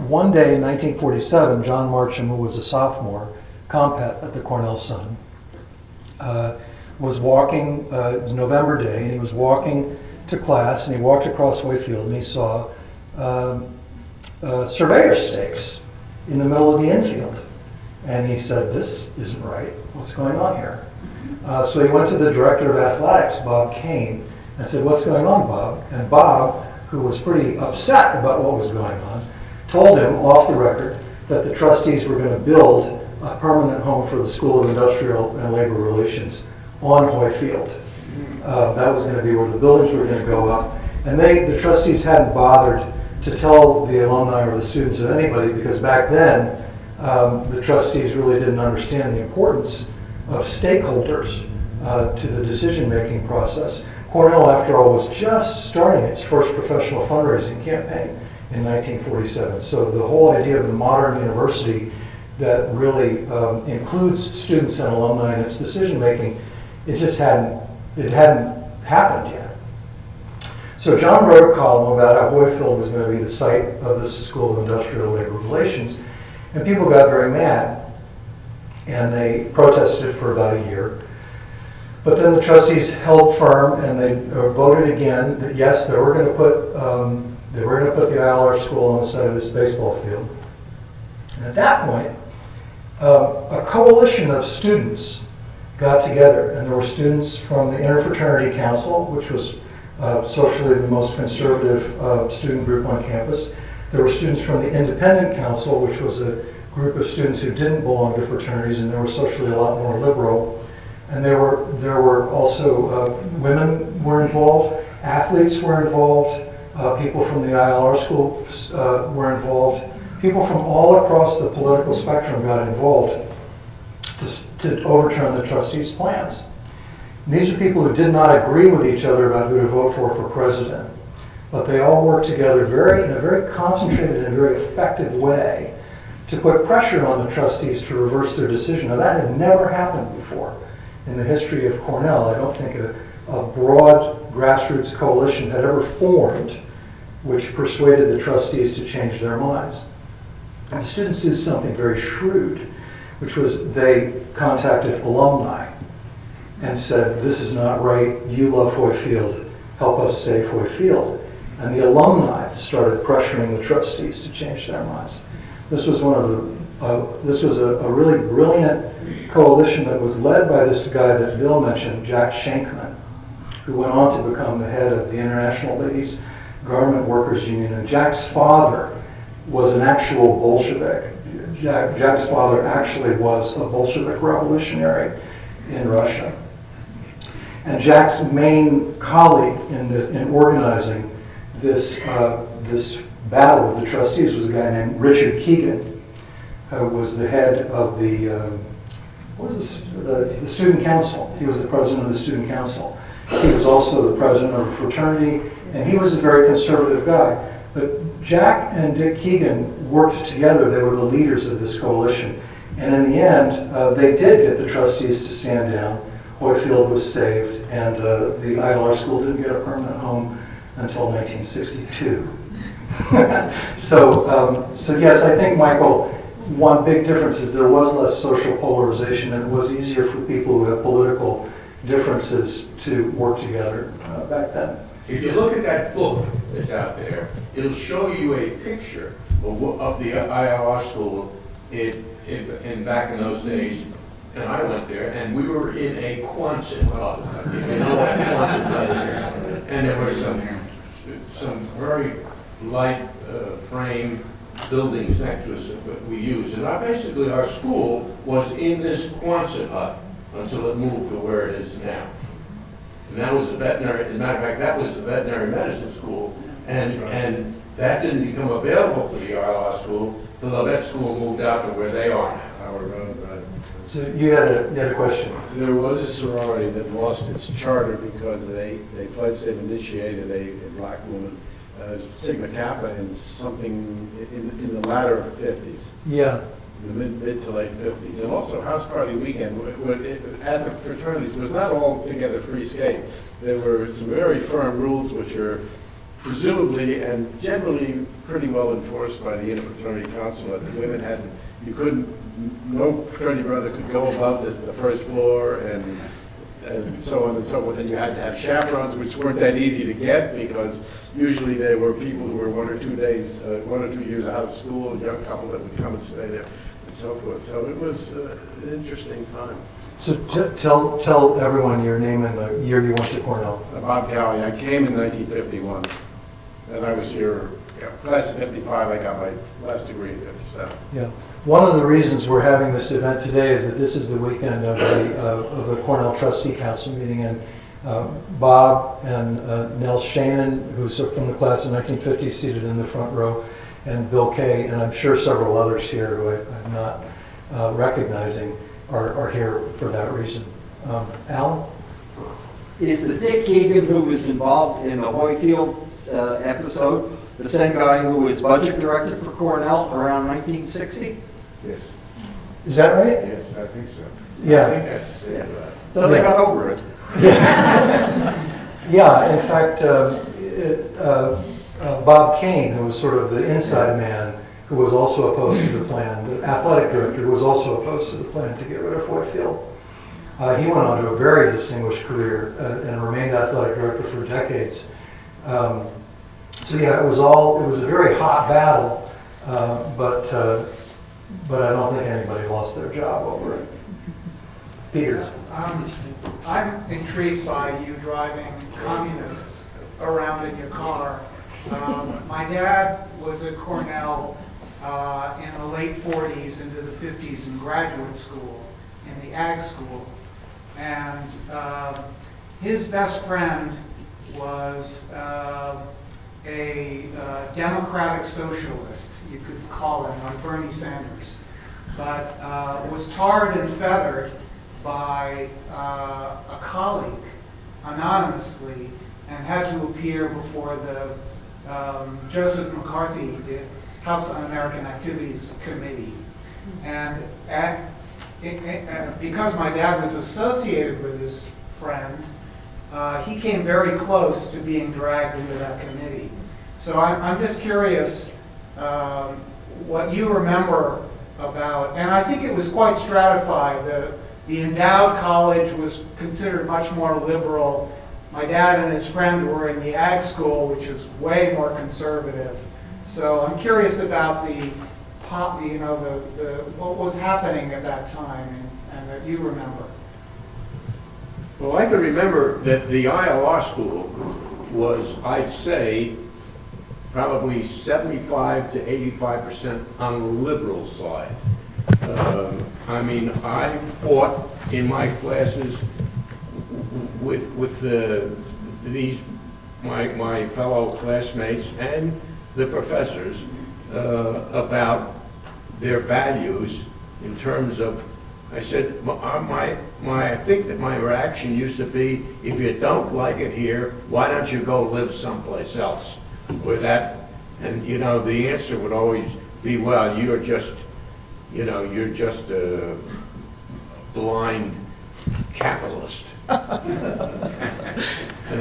One day in 1947, John Marcham, who was a sophomore, compet at the Cornell Sun, was walking, it was November day, and he was walking to class, and he walked across Howe Field, and he saw surveyor stakes in the middle of the infield. And he said, "This isn't right. What's going on here?" So he went to the director of athletics, Bob Kane, and said, "What's going on, Bob?" And Bob, who was pretty upset about what was going on, told him off the record that the trustees were going to build a permanent home for the School of Industrial and Labor Relations on Howe Field. That was going to be where the buildings were going to go up. And the trustees hadn't bothered to tell the alumni or the students of anybody, because back then, the trustees really didn't understand the importance of stakeholders to the decision-making process. Cornell, after all, was just starting its first professional fundraising campaign in 1947. So the whole idea of the modern university that really includes students and alumni in its decision-making, it hadn't happened yet. So John wrote a column about how Howe Field was going to be the site of the School of Industrial Labor Relations, and people got very mad, and they protested for about a year. But then the trustees held firm, and they voted again that yes, they were going to put the ILR school on the site of this baseball field. And at that point, a coalition of students got together, and there were students from the Interfraternity Council, which was socially the most conservative student group on campus. There were students from the Independent Council, which was a group of students who didn't belong to fraternities, and they were socially a lot more liberal. And there were also women were involved, athletes were involved, people from the ILR school were involved. People from all across the political spectrum got involved to overturn the trustees' plans. And these are people who did not agree with each other about who to vote for president, but they all worked together in a very concentrated and very effective way to put pressure on the trustees to reverse their decision. Now, that had never happened before in the history of Cornell. I don't think a broad grassroots coalition had ever formed which persuaded the trustees to change their minds. And the students did something very shrewd, which was they contacted alumni and said, "This is not right, you love Howe Field, help us save Howe Field." And the alumni started pressuring the trustees to change their minds. This was this was a really brilliant coalition that was led by this guy that Bill mentioned, Jack Shankman, who went on to become the head of the International Ladies Garment Workers Union. And Jack's father was an actual Bolshevik. Jack's father actually was a Bolshevik revolutionary in Russia. And Jack's main colleague in organizing this battle with the trustees was a guy named Richard Keegan, who was the head of the student council. He was the president of the student council. He was also the president of a fraternity, and he was a very conservative guy. But Jack and Dick Keegan worked together. They were the leaders of this coalition. And in the end, they did get the trustees to stand down. Howe Field was saved, and the ILR school didn't get a permanent home until 1962. So yes, I think, Michael, one big difference is there was less social polarization, and it was easier for people who have political differences to work together back then. If you look at that book that's out there, it'll show you a picture of the ILR school back in those days. And I went there, and we were in a Quonset club, if you know what Quonset club is. And there were some very light frame buildings next to us that we used. And basically our school was in this Quonset hut until it moved to where it is now. And that was a veterinary, as a matter of fact, that was the veterinary medicine school. And that didn't become available to the ILR school until that school moved out to where they are now. Howard Road, So you had a question. there was a sorority that lost its charter because they pledged, they've initiated a black woman, Sigma Kappa, in something in the latter 50s. Yeah. In the mid to late 50s. And also House Party Weekend, at the fraternities, it was not altogether free skate. There were some very firm rules which are presumably and generally pretty well enforced by the Interfraternity Council. That the women had, no fraternity brother could go above the first floor and so on and so forth. And you had to have chaperones, which weren't that easy to get because usually they were people who were 1 or 2 days, 1 or 2 years out of school, a young couple that would come and stay there and so forth. So it was an interesting time. So tell everyone your name and the year you went to Cornell. Bob Kaye, I came in 1951, and I was here, class of 55, I got my last degree in 57. Yeah. One of the reasons we're having this event today is that this is the weekend of the Cornell Trustee Council meeting, and Bob and Nell Shannon, who's from the class of 1950, seated in the front row, and Bill Kaye, and I'm sure several others here who I'm not recognizing, are here for that reason. Alan? Is the Dick Keegan who was involved in the Hoyfield episode the same guy who was budget director for Cornell around 1960? Yes. Is that right? Yes, I think so. Yeah. I think that's the same guy. So they got over it. Yeah, in fact, Bob Kane, who was sort of the inside man, who was also opposed to the plan, the athletic director who was also opposed to the plan to get rid of Hoyfield. He went on to a very distinguished career and remained athletic director for decades. So yeah, it was a very hot battle, but I don't think anybody lost their job over it. Peter. I'm intrigued by you driving communists around in your car. My dad was at Cornell in the late 40s into the 50s in graduate school, in the ag school. And his best friend was a democratic socialist, you could call him, like Bernie Sanders, but was tarred and feathered by a colleague anonymously and had to appear before the Joseph McCarthy House Un-American Activities Committee. And because my dad was associated with his friend, he came very close to being dragged into that committee. So I'm just curious what you remember about, and I think it was quite stratified. The endowed college was considered much more liberal. My dad and his friend were in the ag school, which is way more conservative. So I'm curious about what was happening at that time and that you remember. Well, I can remember that the ILR school was, I'd say, probably 75 to 85% on the liberal side. I mean, I fought in my classes with my fellow classmates and the professors about their values in terms of, I said, I think that my reaction used to be, if you don't like it here, why don't you go live someplace else? Or that, and you know, the answer would always be, well, you're just a blind capitalist. And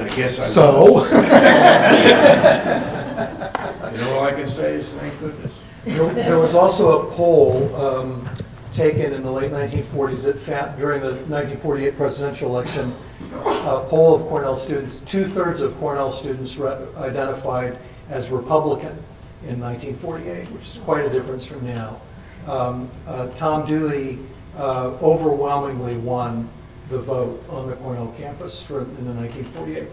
I guess So? You know, all I can say is thank goodness. There was also a poll taken in the late 1940s during the 1948 presidential election, a poll of Cornell students. 2/3 of Cornell students identified as Republican in 1948, which is quite a difference from now. Tom Dewey overwhelmingly won the vote on the Cornell campus in the 1948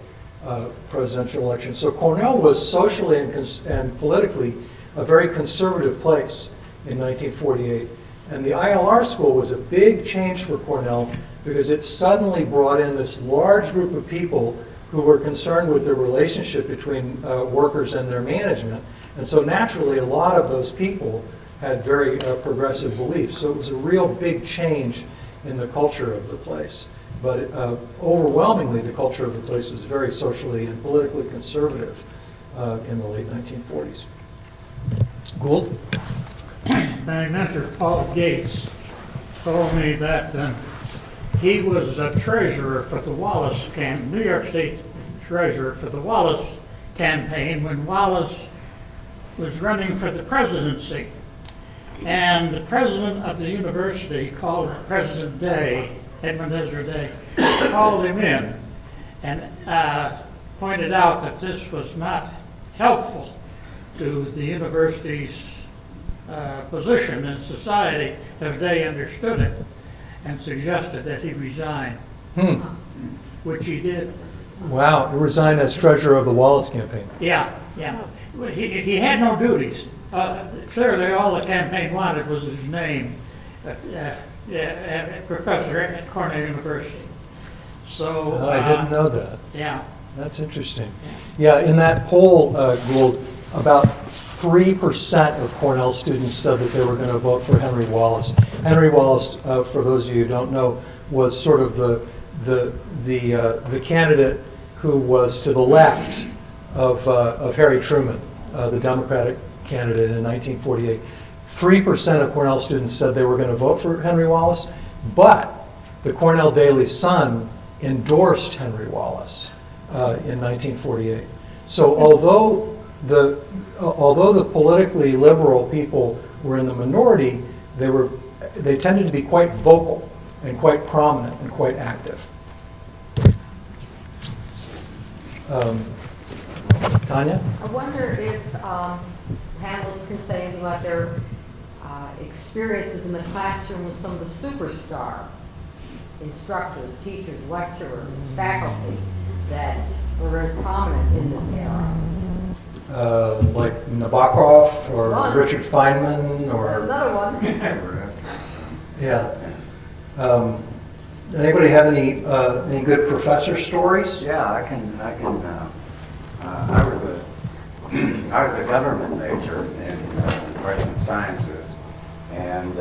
presidential election. So Cornell was socially and politically a very conservative place in 1948. And the ILR school was a big change for Cornell because it suddenly brought in this large group of people who were concerned with the relationship between workers and their management, And so naturally, a lot of those people had very progressive beliefs. So it was a real big change in the culture of the place. But overwhelmingly, the culture of the place was very socially and politically conservative in the late 1940s. Gould? My mentor, Paul Gates, told me that he was a treasurer for the Wallace New York State treasurer for the Wallace campaign when Wallace was running for the presidency. And the president of the university called President Day, Edmund Ezra Day, called him in and pointed out that this was not helpful to the university's position in society as they understood it, and suggested that he resign, which he did. Wow, he resigned as treasurer of the Wallace campaign. Yeah. He had no duties. Clearly, all the campaign wanted was his name, professor at Cornell University. So I didn't know that. Yeah. That's interesting. Yeah, in that poll, Gould, about 3% of Cornell students said that they were going to vote for Henry Wallace. Henry Wallace, for those of you who don't know, was sort of the candidate who was to the left of Harry Truman, the Democratic candidate in 1948. 3% of Cornell students said they were going to vote for Henry Wallace, but the Cornell Daily Sun endorsed Henry Wallace in 1948. So although the politically liberal people were in the minority, they tended to be quite vocal and quite prominent and quite active. Tanya? I wonder if panelists can say anything about their experiences in the classroom with some of the superstar instructors, teachers, lecturers, faculty that were very prominent in this era. Like Nabokov or Richard Feynman or... Another one. Yeah. Anybody have any good professor stories? Yeah, I can. I was a government major in arts and sciences, and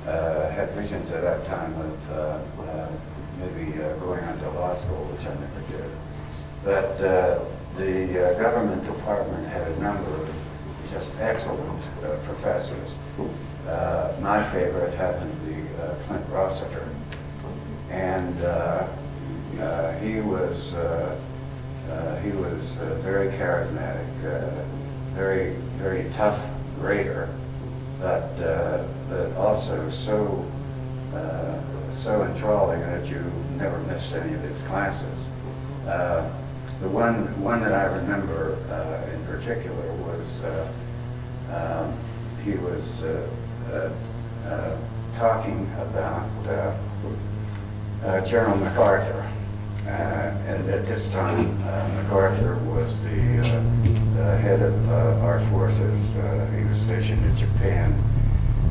had visions at that time of maybe going on to law school, which I never did. But the government department had a number of just excellent professors. My favorite happened to be Clint Rossiter, and he was very charismatic, very very tough grader, but also so enthralling that you never missed any of his classes. The one that I remember in particular was he was talking about General MacArthur. And at this time, MacArthur was the head of our forces. He was stationed in Japan,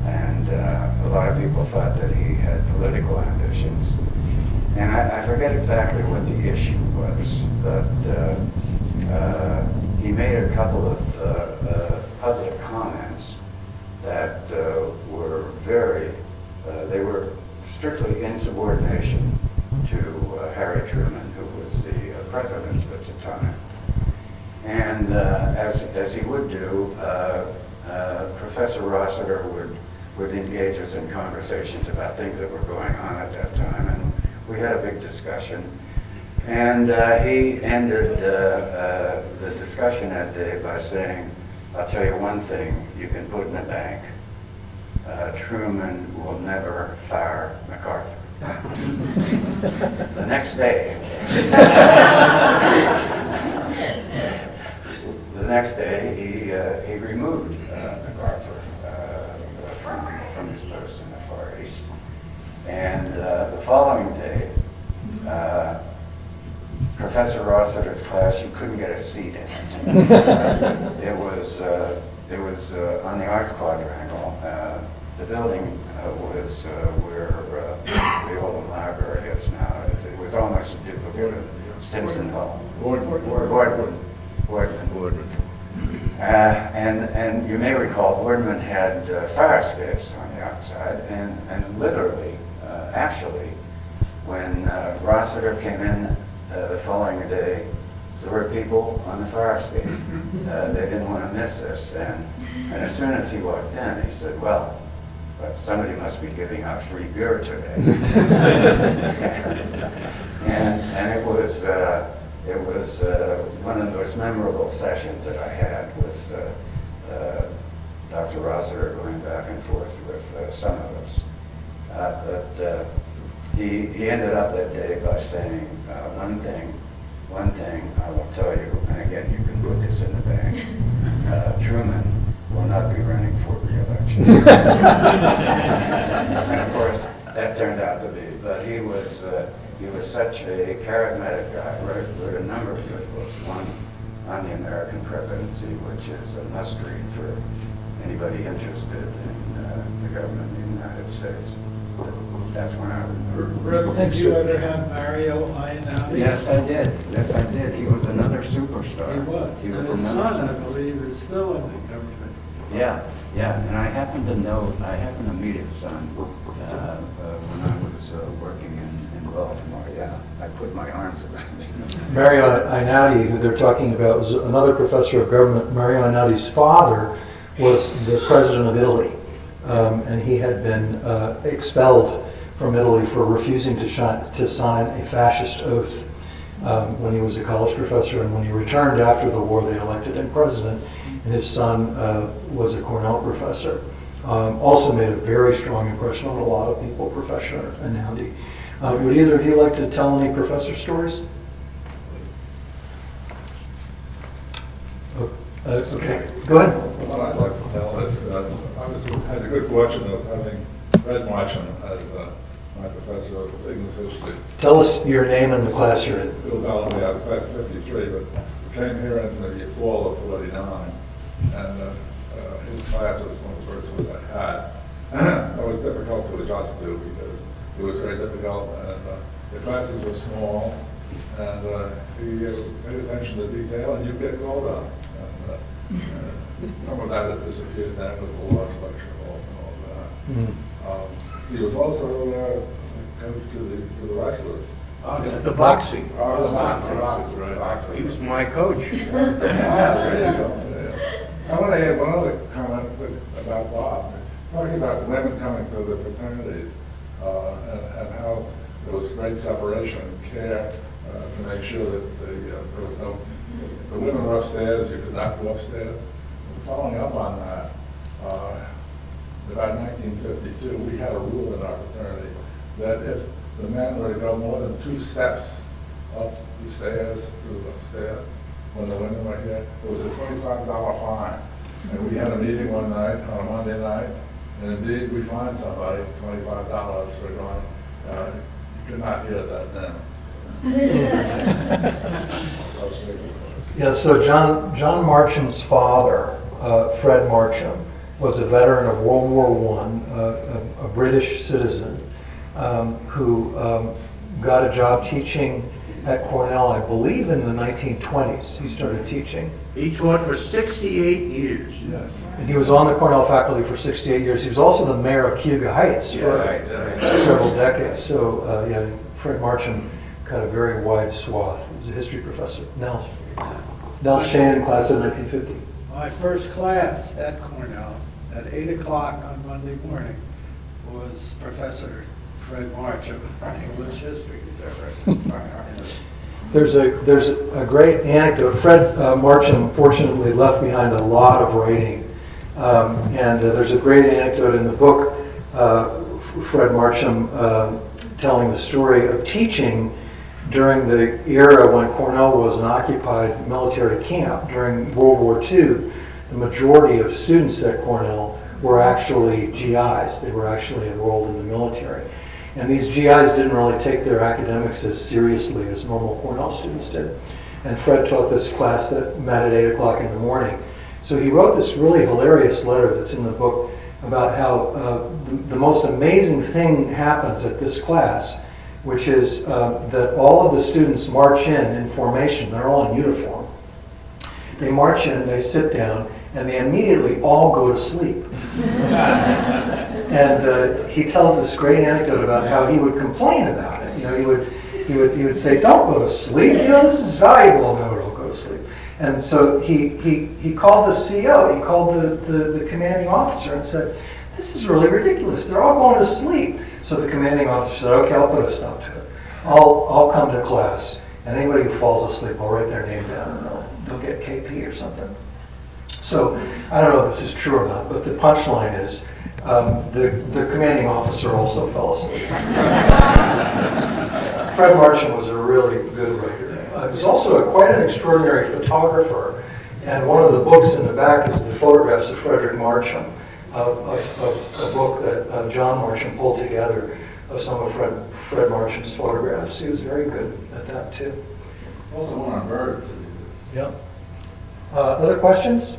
and a lot of people thought that he had political ambitions. And I forget exactly what the issue was, but he made a couple of public comments that were they were strictly insubordination to Harry Truman, who was the president at the time. And as he would do, Professor Rossiter would engage us in conversations about things that were going on at that time, and we had a big discussion. And he ended the discussion that day by saying, "I'll tell you one thing you can put in the bank. Truman will never fire MacArthur." The next day, he removed MacArthur from his post in the Far East. And the following day, Professor Rossiter's class, you couldn't get a seat in it. It was on the Arts Quadrangle. The building was where the old library is now. It was almost a duplicate of Stimson Hall. Boardman. And you may recall Boardman had fire escapes on the outside, and literally, actually, when Rossiter came in the following day, there were people on the fire escape. They didn't want to miss this, and as soon as he walked in, he said, "Well, but somebody must be giving out free beer today." and it was one of those memorable sessions that I had with Dr. Rossiter, going back and forth with some of us. But he ended up that day by saying, one thing I will tell you, and again, you can put this in the bank, Truman will not be running for re-election. And of course, that turned out to be, but he was such a charismatic guy. Wrote a number of good books. One on the American presidency, which is a must-read for anybody interested in the government of the United States. That's when I remember. Did you ever have Mario Ionati? Yes, I did. Yes, I did. He was another superstar. He was. He was And his another son, I superstar. believe, is still in the government. Yeah, and I happened to meet his son when I was working in Baltimore. Yeah, I put my arms around him. Mario Ionati, who they're talking about, was another professor of government. Mario Ionati's father was the president of Italy, and he had been expelled from Italy for refusing to sign a fascist oath when he was a college professor. And when he returned after the war, they elected him president, and his son was a Cornell professor. Also made a very strong impression on a lot of people, Professor Ionati. Would either of you like to tell any professor stories? Okay, go ahead. What I'd like to tell is I had the good fortune of having Fred Marcham as my professor of English history. Tell us your name and the class you're in. Bill Bellamy, I was class 53, but came here in the fall of 49, and his class was one of the first ones I had. It was difficult to adjust to because it was very difficult, and the classes were small, and he paid attention to detail, and you get called on. Some of that has disappeared now with the large lecture halls and all that. He was also coach to the wrestlers. The boxing. The boxing. He was my coach. There you go. I want to add one other comment about Bob. Talking about the women coming to the fraternities and how there was great separation and care to make sure that there was no. The women were upstairs, you could not go upstairs. Following up on that, about 1952, we had a rule in our fraternity that if the men were to go more than 2 steps up the stairs to upstairs when the women were here, there was a $25 fine. And we had a meeting one night, on a Monday night, and indeed we fined somebody $25 for going. You could not hear that then. Yeah, so John Marcham's father, Fred Marcham, was a veteran of World War I, a British citizen who got a job teaching at Cornell, I believe in the 1920s. He started teaching. He taught for 68 years. Yes. And he was on the Cornell faculty for 68 years. He was also the mayor of Cayuga Heights for several decades. So yeah, Fred Marcham got a very wide swath. He was a history professor. Nels Shannon, class of 1950. My first class at Cornell at 8 o'clock on Monday morning was Professor Fred Marcham of English history. Is that right? There's a great anecdote. Fred Marcham fortunately left behind a lot of writing, and there's a great anecdote in the book. Fred Marcham telling the story of teaching during the era when Cornell was an occupied military camp during World War II. The majority of students at Cornell were actually GIs. They were actually enrolled in the military. And these GIs didn't really take their academics as seriously as normal Cornell students did. And Fred taught this class that met at 8 o'clock in the morning. So he wrote this really hilarious letter that's in the book about how the most amazing thing happens at this class, which is that all of the students march in formation. They're all in uniform. They march in, they sit down, and they immediately all go to sleep. And he tells this great anecdote about how he would complain about it. You know, he would say, "Don't go to sleep. You know, this is valuable." No, don't go to sleep. And so he called the CO. He called the commanding officer and said, "This is really ridiculous. They're all going to sleep." So the commanding officer said, "Okay, I'll put a stop to it. I'll come to class, and anybody who falls asleep, I'll write their name down, and they'll get KP or something." So I don't know if this is true or not, but the punchline is the commanding officer also fell asleep. Fred Marcham was a really good writer. He was also quite an extraordinary photographer, and one of the books in the back is the photographs of Frederick Marcham, a book that John Marcham pulled together of some of Fred Marcham's photographs. He was very good at that too. Also one on birds. Yeah. Other questions?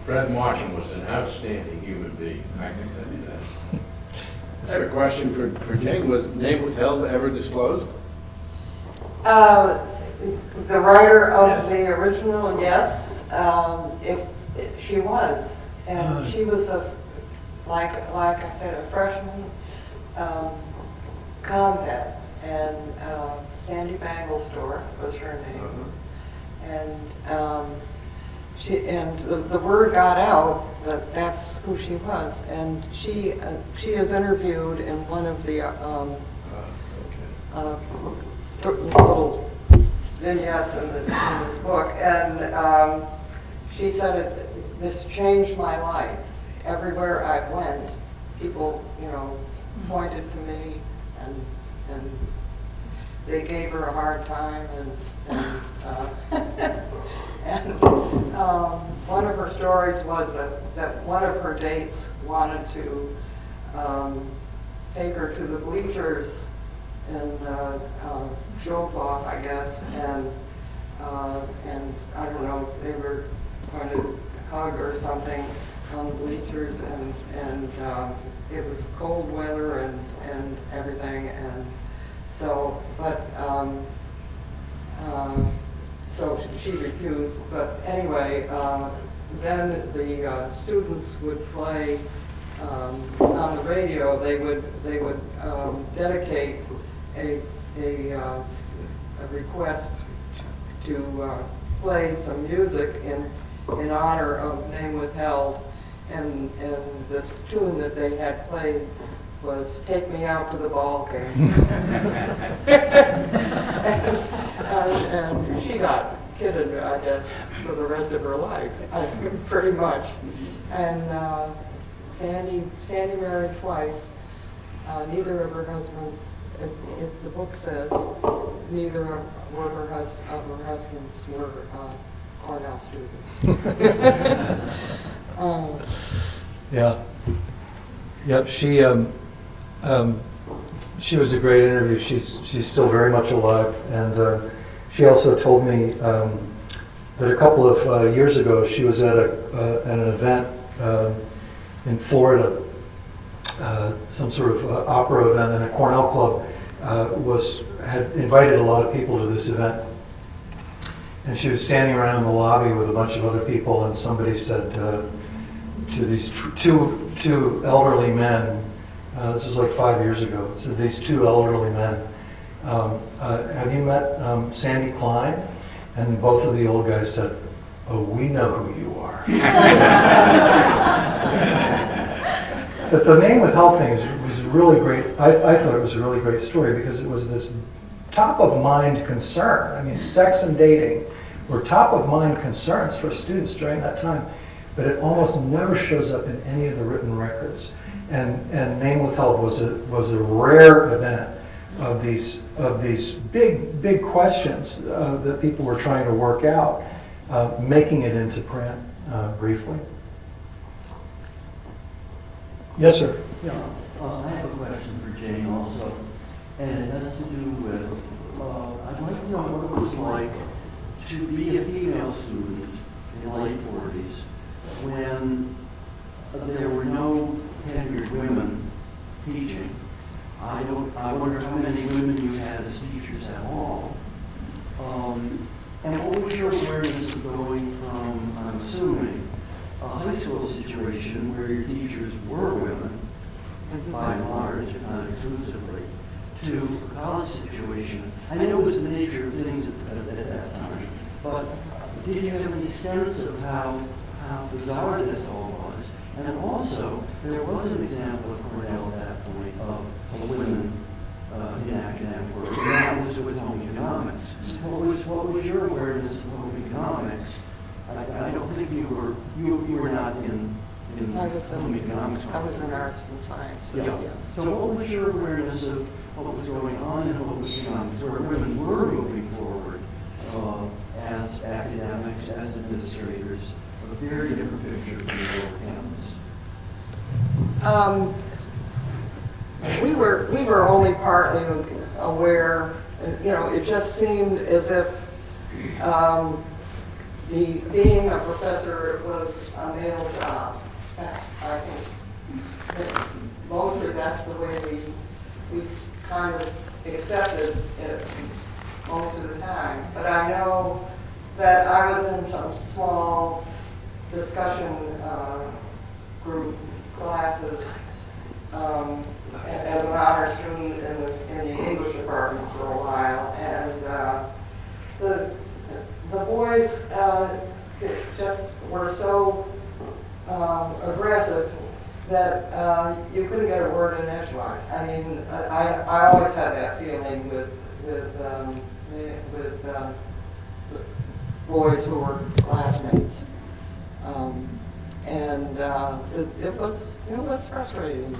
Fred Marcham was an outstanding human being. I can tell you that. I have a question for Jane. Was name withheld ever disclosed? The writer of the original, yes, she was, and she was like I said, a freshman convict, and Sandy Bangelsdorf was her name, and the word got out that that's who she was, and she is interviewed in one of the little vignettes in this book, and she said, "This changed my life. Everywhere I went, people, pointed to me, and they gave her a hard time, and one of her stories was that one of her dates wanted to take her to the bleachers and drove off, I guess, and I don't know, they were going to hug or something on the bleachers, and it was cold weather and everything, and so, but so she refused. But anyway, then the students would play on the radio. They would dedicate a request to play some music in honor of Name Withheld, and the tune that they had played was "Take Me Out to the Ball Game." and she got kidded, I guess, for the rest of her life, pretty much. And Sandy married twice. Neither of her husbands, the book says, neither of her husbands were Cornell students. Yeah. Yep. She was a great interview. She's still very much alive, and she also told me that a couple of years ago she was at an event in Florida, some sort of opera event, and a Cornell club had invited a lot of people to this event. And she was standing around in the lobby with a bunch of other people, and somebody said to these two elderly men, this was like 5 years ago, so these two elderly men, have you met Sandy Klein? And both of the old guys said, "Oh, we know who you are." But the Name Withheld thing was really great. I thought it was a really great story because it was this top of mind concern. I mean, sex and dating were top of mind concerns for students during that time, but it almost never shows up in any of the written records. And Name Withheld was a rare event of these big questions that people were trying to work out, making it into print briefly. Yes, sir. Yeah, I have a question for Jane also, and it has to do with, I'd like to know what it was like to be a female student in the late 40s when there were no tenured women teaching. I wonder how many women you had as teachers at all. And what was your awareness of going from, I'm assuming, a high school situation where your teachers were women, by and large, if not exclusively, to a college situation? I know it was the nature of things at that time, but did you have any sense of how bizarre this all was? And also, there was an example at Cornell at that point of women in academic work, and that was with home economics. What was your awareness of home economics? I don't think you were not in I was home economics. I was in arts and science. Yeah. So what was your awareness of what was going on in home economics, where women were moving forward as academics, as administrators, a very different picture from the whole campus? We were only partly aware. It just seemed as if being a professor was a male job. I think mostly that's the way we kind of accepted it most of the time. But I know that I was in some small discussion group classes as an honor student in the English department for a while, and the boys just were so aggressive that you couldn't get a word in edgewise. I mean, I always had that feeling with boys who were classmates, and it was frustrating.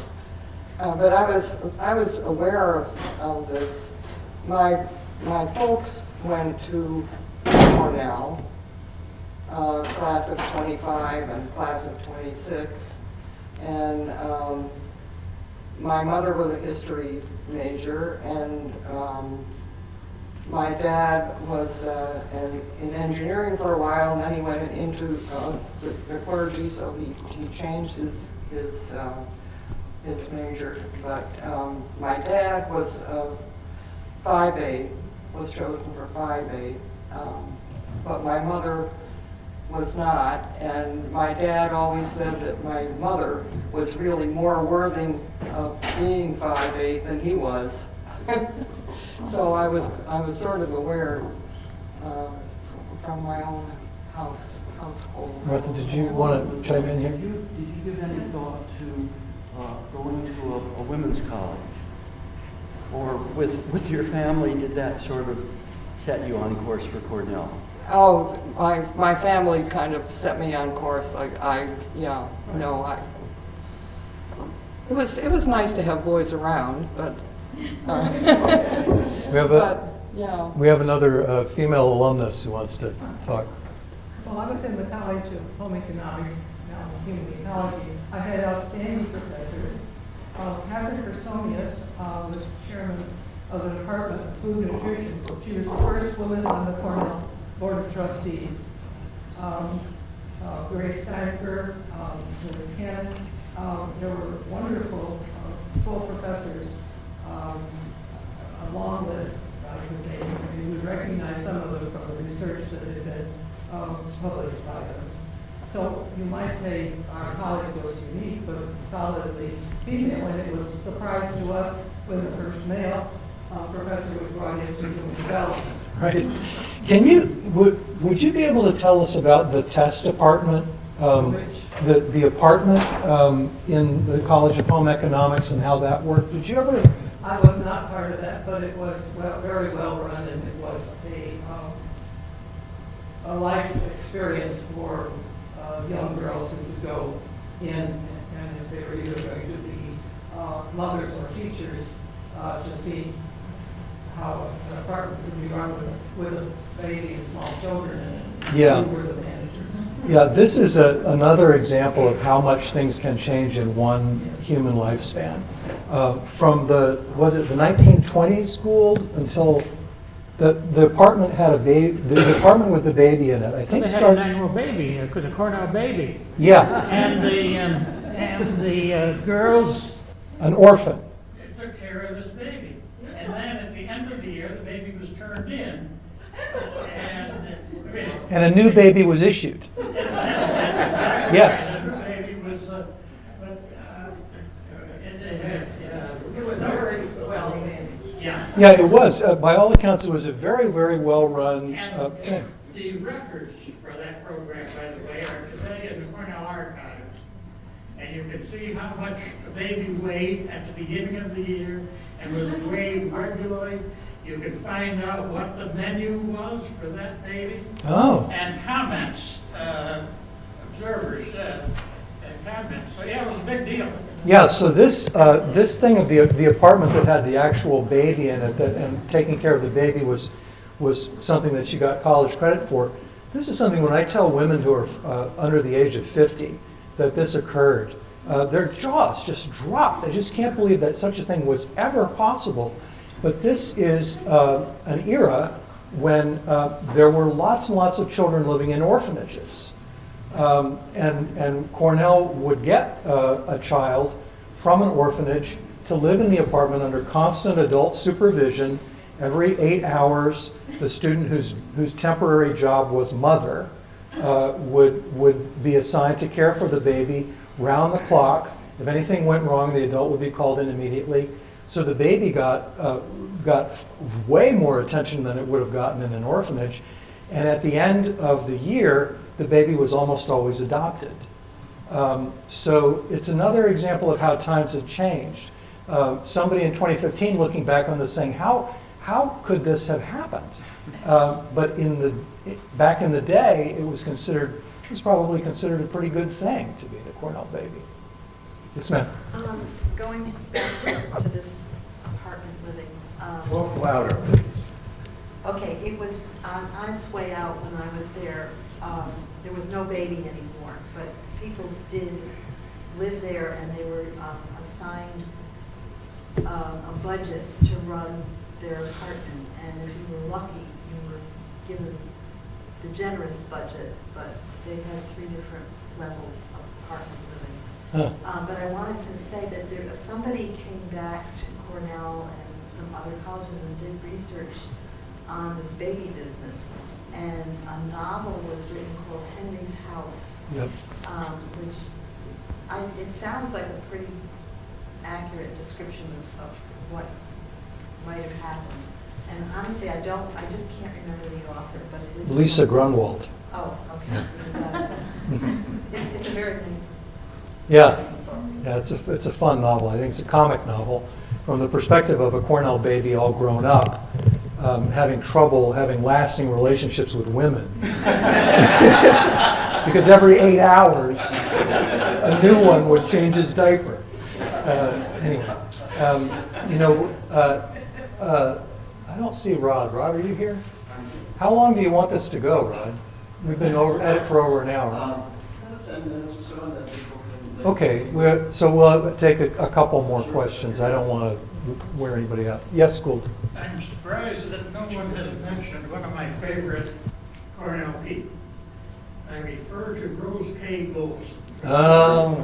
But I was aware of this. My folks went to Cornell, class of 25 and class of 26, and my mother was a history major, and my dad was in engineering for a while, and then he went into the clergy, so he changed his major. But my dad was 5A, was chosen for 5A, but my mother was not, and my dad always said that my mother was really more worthy of being 5A than he was. So I was sort of aware from my own household. Martha, did you want to chime in here? Did you give any thought to going to a women's college? Or with your family, did that sort of set you on course for Cornell? Oh, my family kind of set me on course. It was nice to have boys around, but. We have another female alumnus who wants to talk. Well, I was in the College of Home Economics, now human ecology. I had outstanding professors. Catherine Personius was chairman of the Department of Food and Nutrition. She was the first woman on the Cornell Board of Trustees. Grace Steinberg, Ms. Cannon, there were wonderful full professors, a long list. You would recognize some of them from the research that had been published by them. So you might say our college was unique, but solidly female, and it was a surprise to us when the first male professor was brought into human development. Right. Would you be able to tell us about the test department, the apartment in the College of Home Economics and how that worked? Did you ever? I was not part of that, but it was very well run, and it was a life experience for young girls who could go in, and if they were either going to be mothers or teachers, to see how an apartment could be run with a baby and small children in it. Yeah. Who were the managers. Yeah, this is another example of how much things can change in one human lifespan. From the 1920s Gould until the apartment had a baby, the apartment with the baby in it, I think they had an annual baby, because a Cornell baby. Yeah. And the girls. An orphan. Took care of this baby. And then at the end of the year, the baby was turned in. And And a new baby was issued. Yes. Baby was, it was very well, yeah. Yeah, it was. By all accounts, it was a very, very well-run thing. The records for that program, by the way, are today in the Cornell archives. And you can see how much a baby weighed at the beginning of the year and was weighed regularly. You can find out what the menu was for that baby. Oh. And comments, observers said, and comments. So yeah, it was a big deal. Yeah, so this thing of the apartment that had the actual baby in it and taking care of the baby was something that she got college credit for. This is something when I tell women who are under the age of 50 that this occurred, their jaws just drop. They just can't believe that such a thing was ever possible. But this is an era when there were lots and lots of children living in orphanages. And Cornell would get a child from an orphanage to live in the apartment under constant adult supervision. Every 8 hours, the student whose temporary job was mother would be assigned to care for the baby round the clock. If anything went wrong, the adult would be called in immediately. So the baby got way more attention than it would have gotten in an orphanage. And at the end of the year, the baby was almost always adopted. So it's another example of how times have changed. Somebody in 2015 looking back on this saying, how could this have happened? But back in the day, it was probably considered a pretty good thing to be the Cornell baby. Yes, ma'am. Going back to this apartment living. Talk louder. Okay, it was on its way out when I was there. There was no baby anymore, but people did live there, and they were assigned a budget to run their apartment. And if you were lucky, you were given the generous budget, but they had 3 different levels of apartment living. But I wanted to say that somebody came back to Cornell and some other colleges and did research on this baby business. And a novel was written called Henry's House, yep. Which it sounds like a pretty accurate description of what might have happened. And honestly, I just can't remember the author, but it is Lisa Grunwald. Oh, okay. It's a very nice. Yeah, it's a fun novel. I think it's a comic novel from the perspective of a Cornell baby all grown up, having trouble having lasting relationships with women. Because every 8 hours, a new one would change his diaper. Anyway, I don't see Rod. Rod, are you here? How long do you want this to go, Rod? We've been at it for over an hour. 10 minutes or so, and then people can... Okay, so we'll take a couple more questions. I don't want to wear anybody out. Yes, Gould. I'm surprised that no one has mentioned one of my favorite Cornell people. I refer to Rose Kaye Golson. Oh.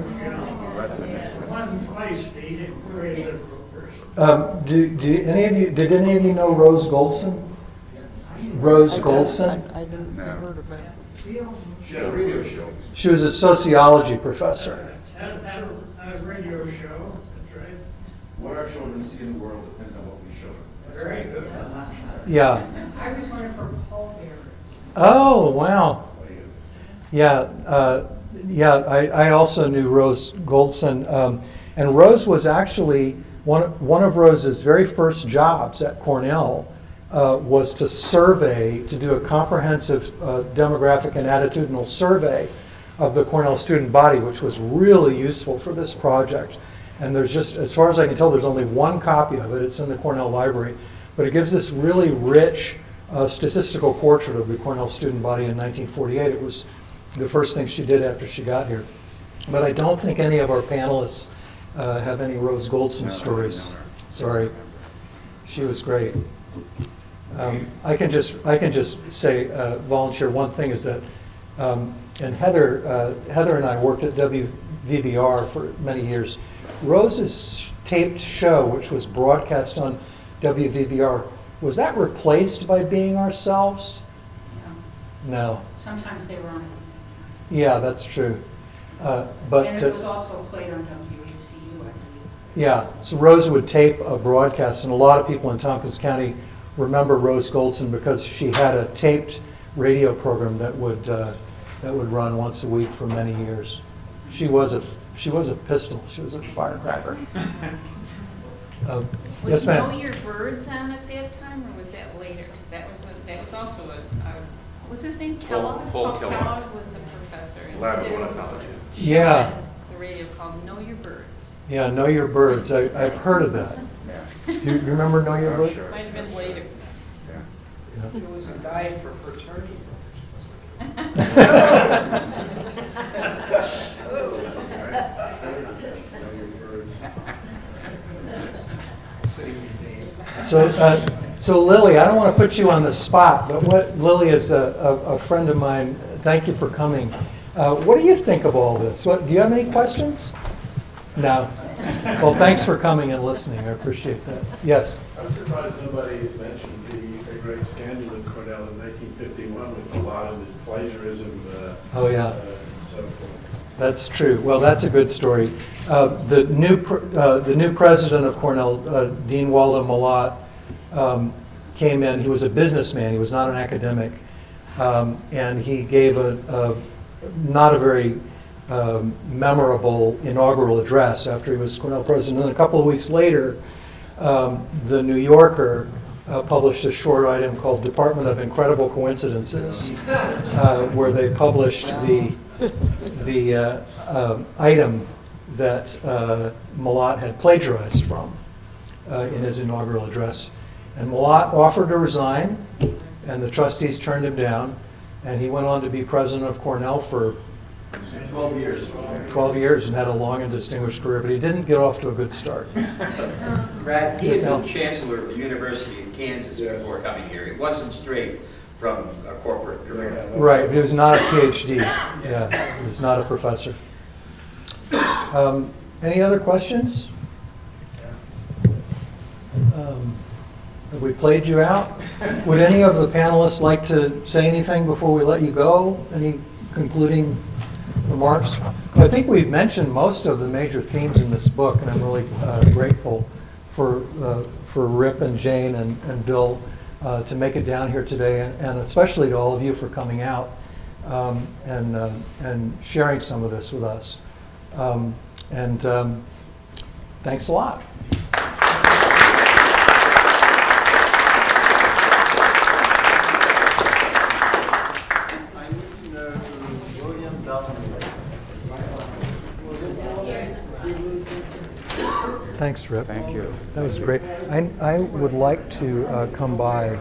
One feisty and very liberal person. Did any of you know Rose Goldson? Rose Goldson? I didn't heard of it. She had a radio show. She was a sociology professor. Had a radio show, that's right. What our children see in the world depends on what we show them. Very good. Yeah. I was one for Paul Bearers. Oh, wow. Yeah, I also knew Rose Goldson. And Rose was actually, one of Rose's very first jobs at Cornell was to do a comprehensive demographic and attitudinal survey of the Cornell student body, which was really useful for this project. And there's just, as far as I can tell, there's only one copy of it. It's in the Cornell library. But it gives this really rich statistical portrait of the Cornell student body in 1948. It was the first thing she did after she got here. But I don't think any of our panelists have any Rose Goldson stories. Sorry. She was great. I can just say, volunteer one thing is that, and Heather and I worked at WVBR for many years. Rose's taped show, which was broadcast on WVBR, was that replaced by Being Ourselves? No. Sometimes they were on NBC. Yeah, that's true. And But it was also played on WHCU, I believe. yeah, so Rose would tape a broadcast, and a lot of people in Tompkins County remember Rose Goldson because she had a taped radio program that would run once a week for many years. She was a pistol. She was a firecracker. Yes, Was ma'am. Know Your Birds on at that time, or was that later? That was also what was his name? Kellogg? Paul Kellogg. Kellogg was a professor. and Lab did a ornithology. show Yeah. on the radio called Know Your Birds. Yeah, Know Your Birds. I've heard of that. Do you remember Know Your Birds? Might have been later. It was a guide for fraternity So Lily, I don't want to put you on the spot, but Lily is a friend of mine. Thank you for coming. What do you think of all this? Do you have any questions? No. Well, thanks for coming and listening. I appreciate that. Yes. I'm surprised nobody has mentioned the great scandal in Cornell in 1951 with a lot of this plagiarism. Oh, yeah. And so forth. That's true. Well, that's a good story. The new president of Cornell, Dean Waldo Malott, came in. He was a businessman. He was not an academic, and he gave not a very memorable inaugural address after he was Cornell president. And a couple of weeks later, the New Yorker published a short item called "Department of Incredible Coincidences," where they published the item that Malott had plagiarized from in his inaugural address. And Malott offered to resign, and the trustees turned him down, and he went on to be president of Cornell for 12 years. 12 years and had a long and distinguished career, but he didn't get off to a good start. Brad, he is Yes, the chancellor of the University of Kansas before coming here. It wasn't straight from a corporate career. Right, but he was not a PhD. Yeah, he was not a professor. Any other questions? Have we played you out? Would any of the panelists like to say anything before we let you go? Any concluding remarks? I think we've mentioned most of the major themes in this book, and I'm really grateful for Rip and Jane and Bill to make it down here today, and especially to all of you for coming out and sharing some of this with us. Thanks a lot. Thanks, Rip. Thank you. That was great. I would like to come by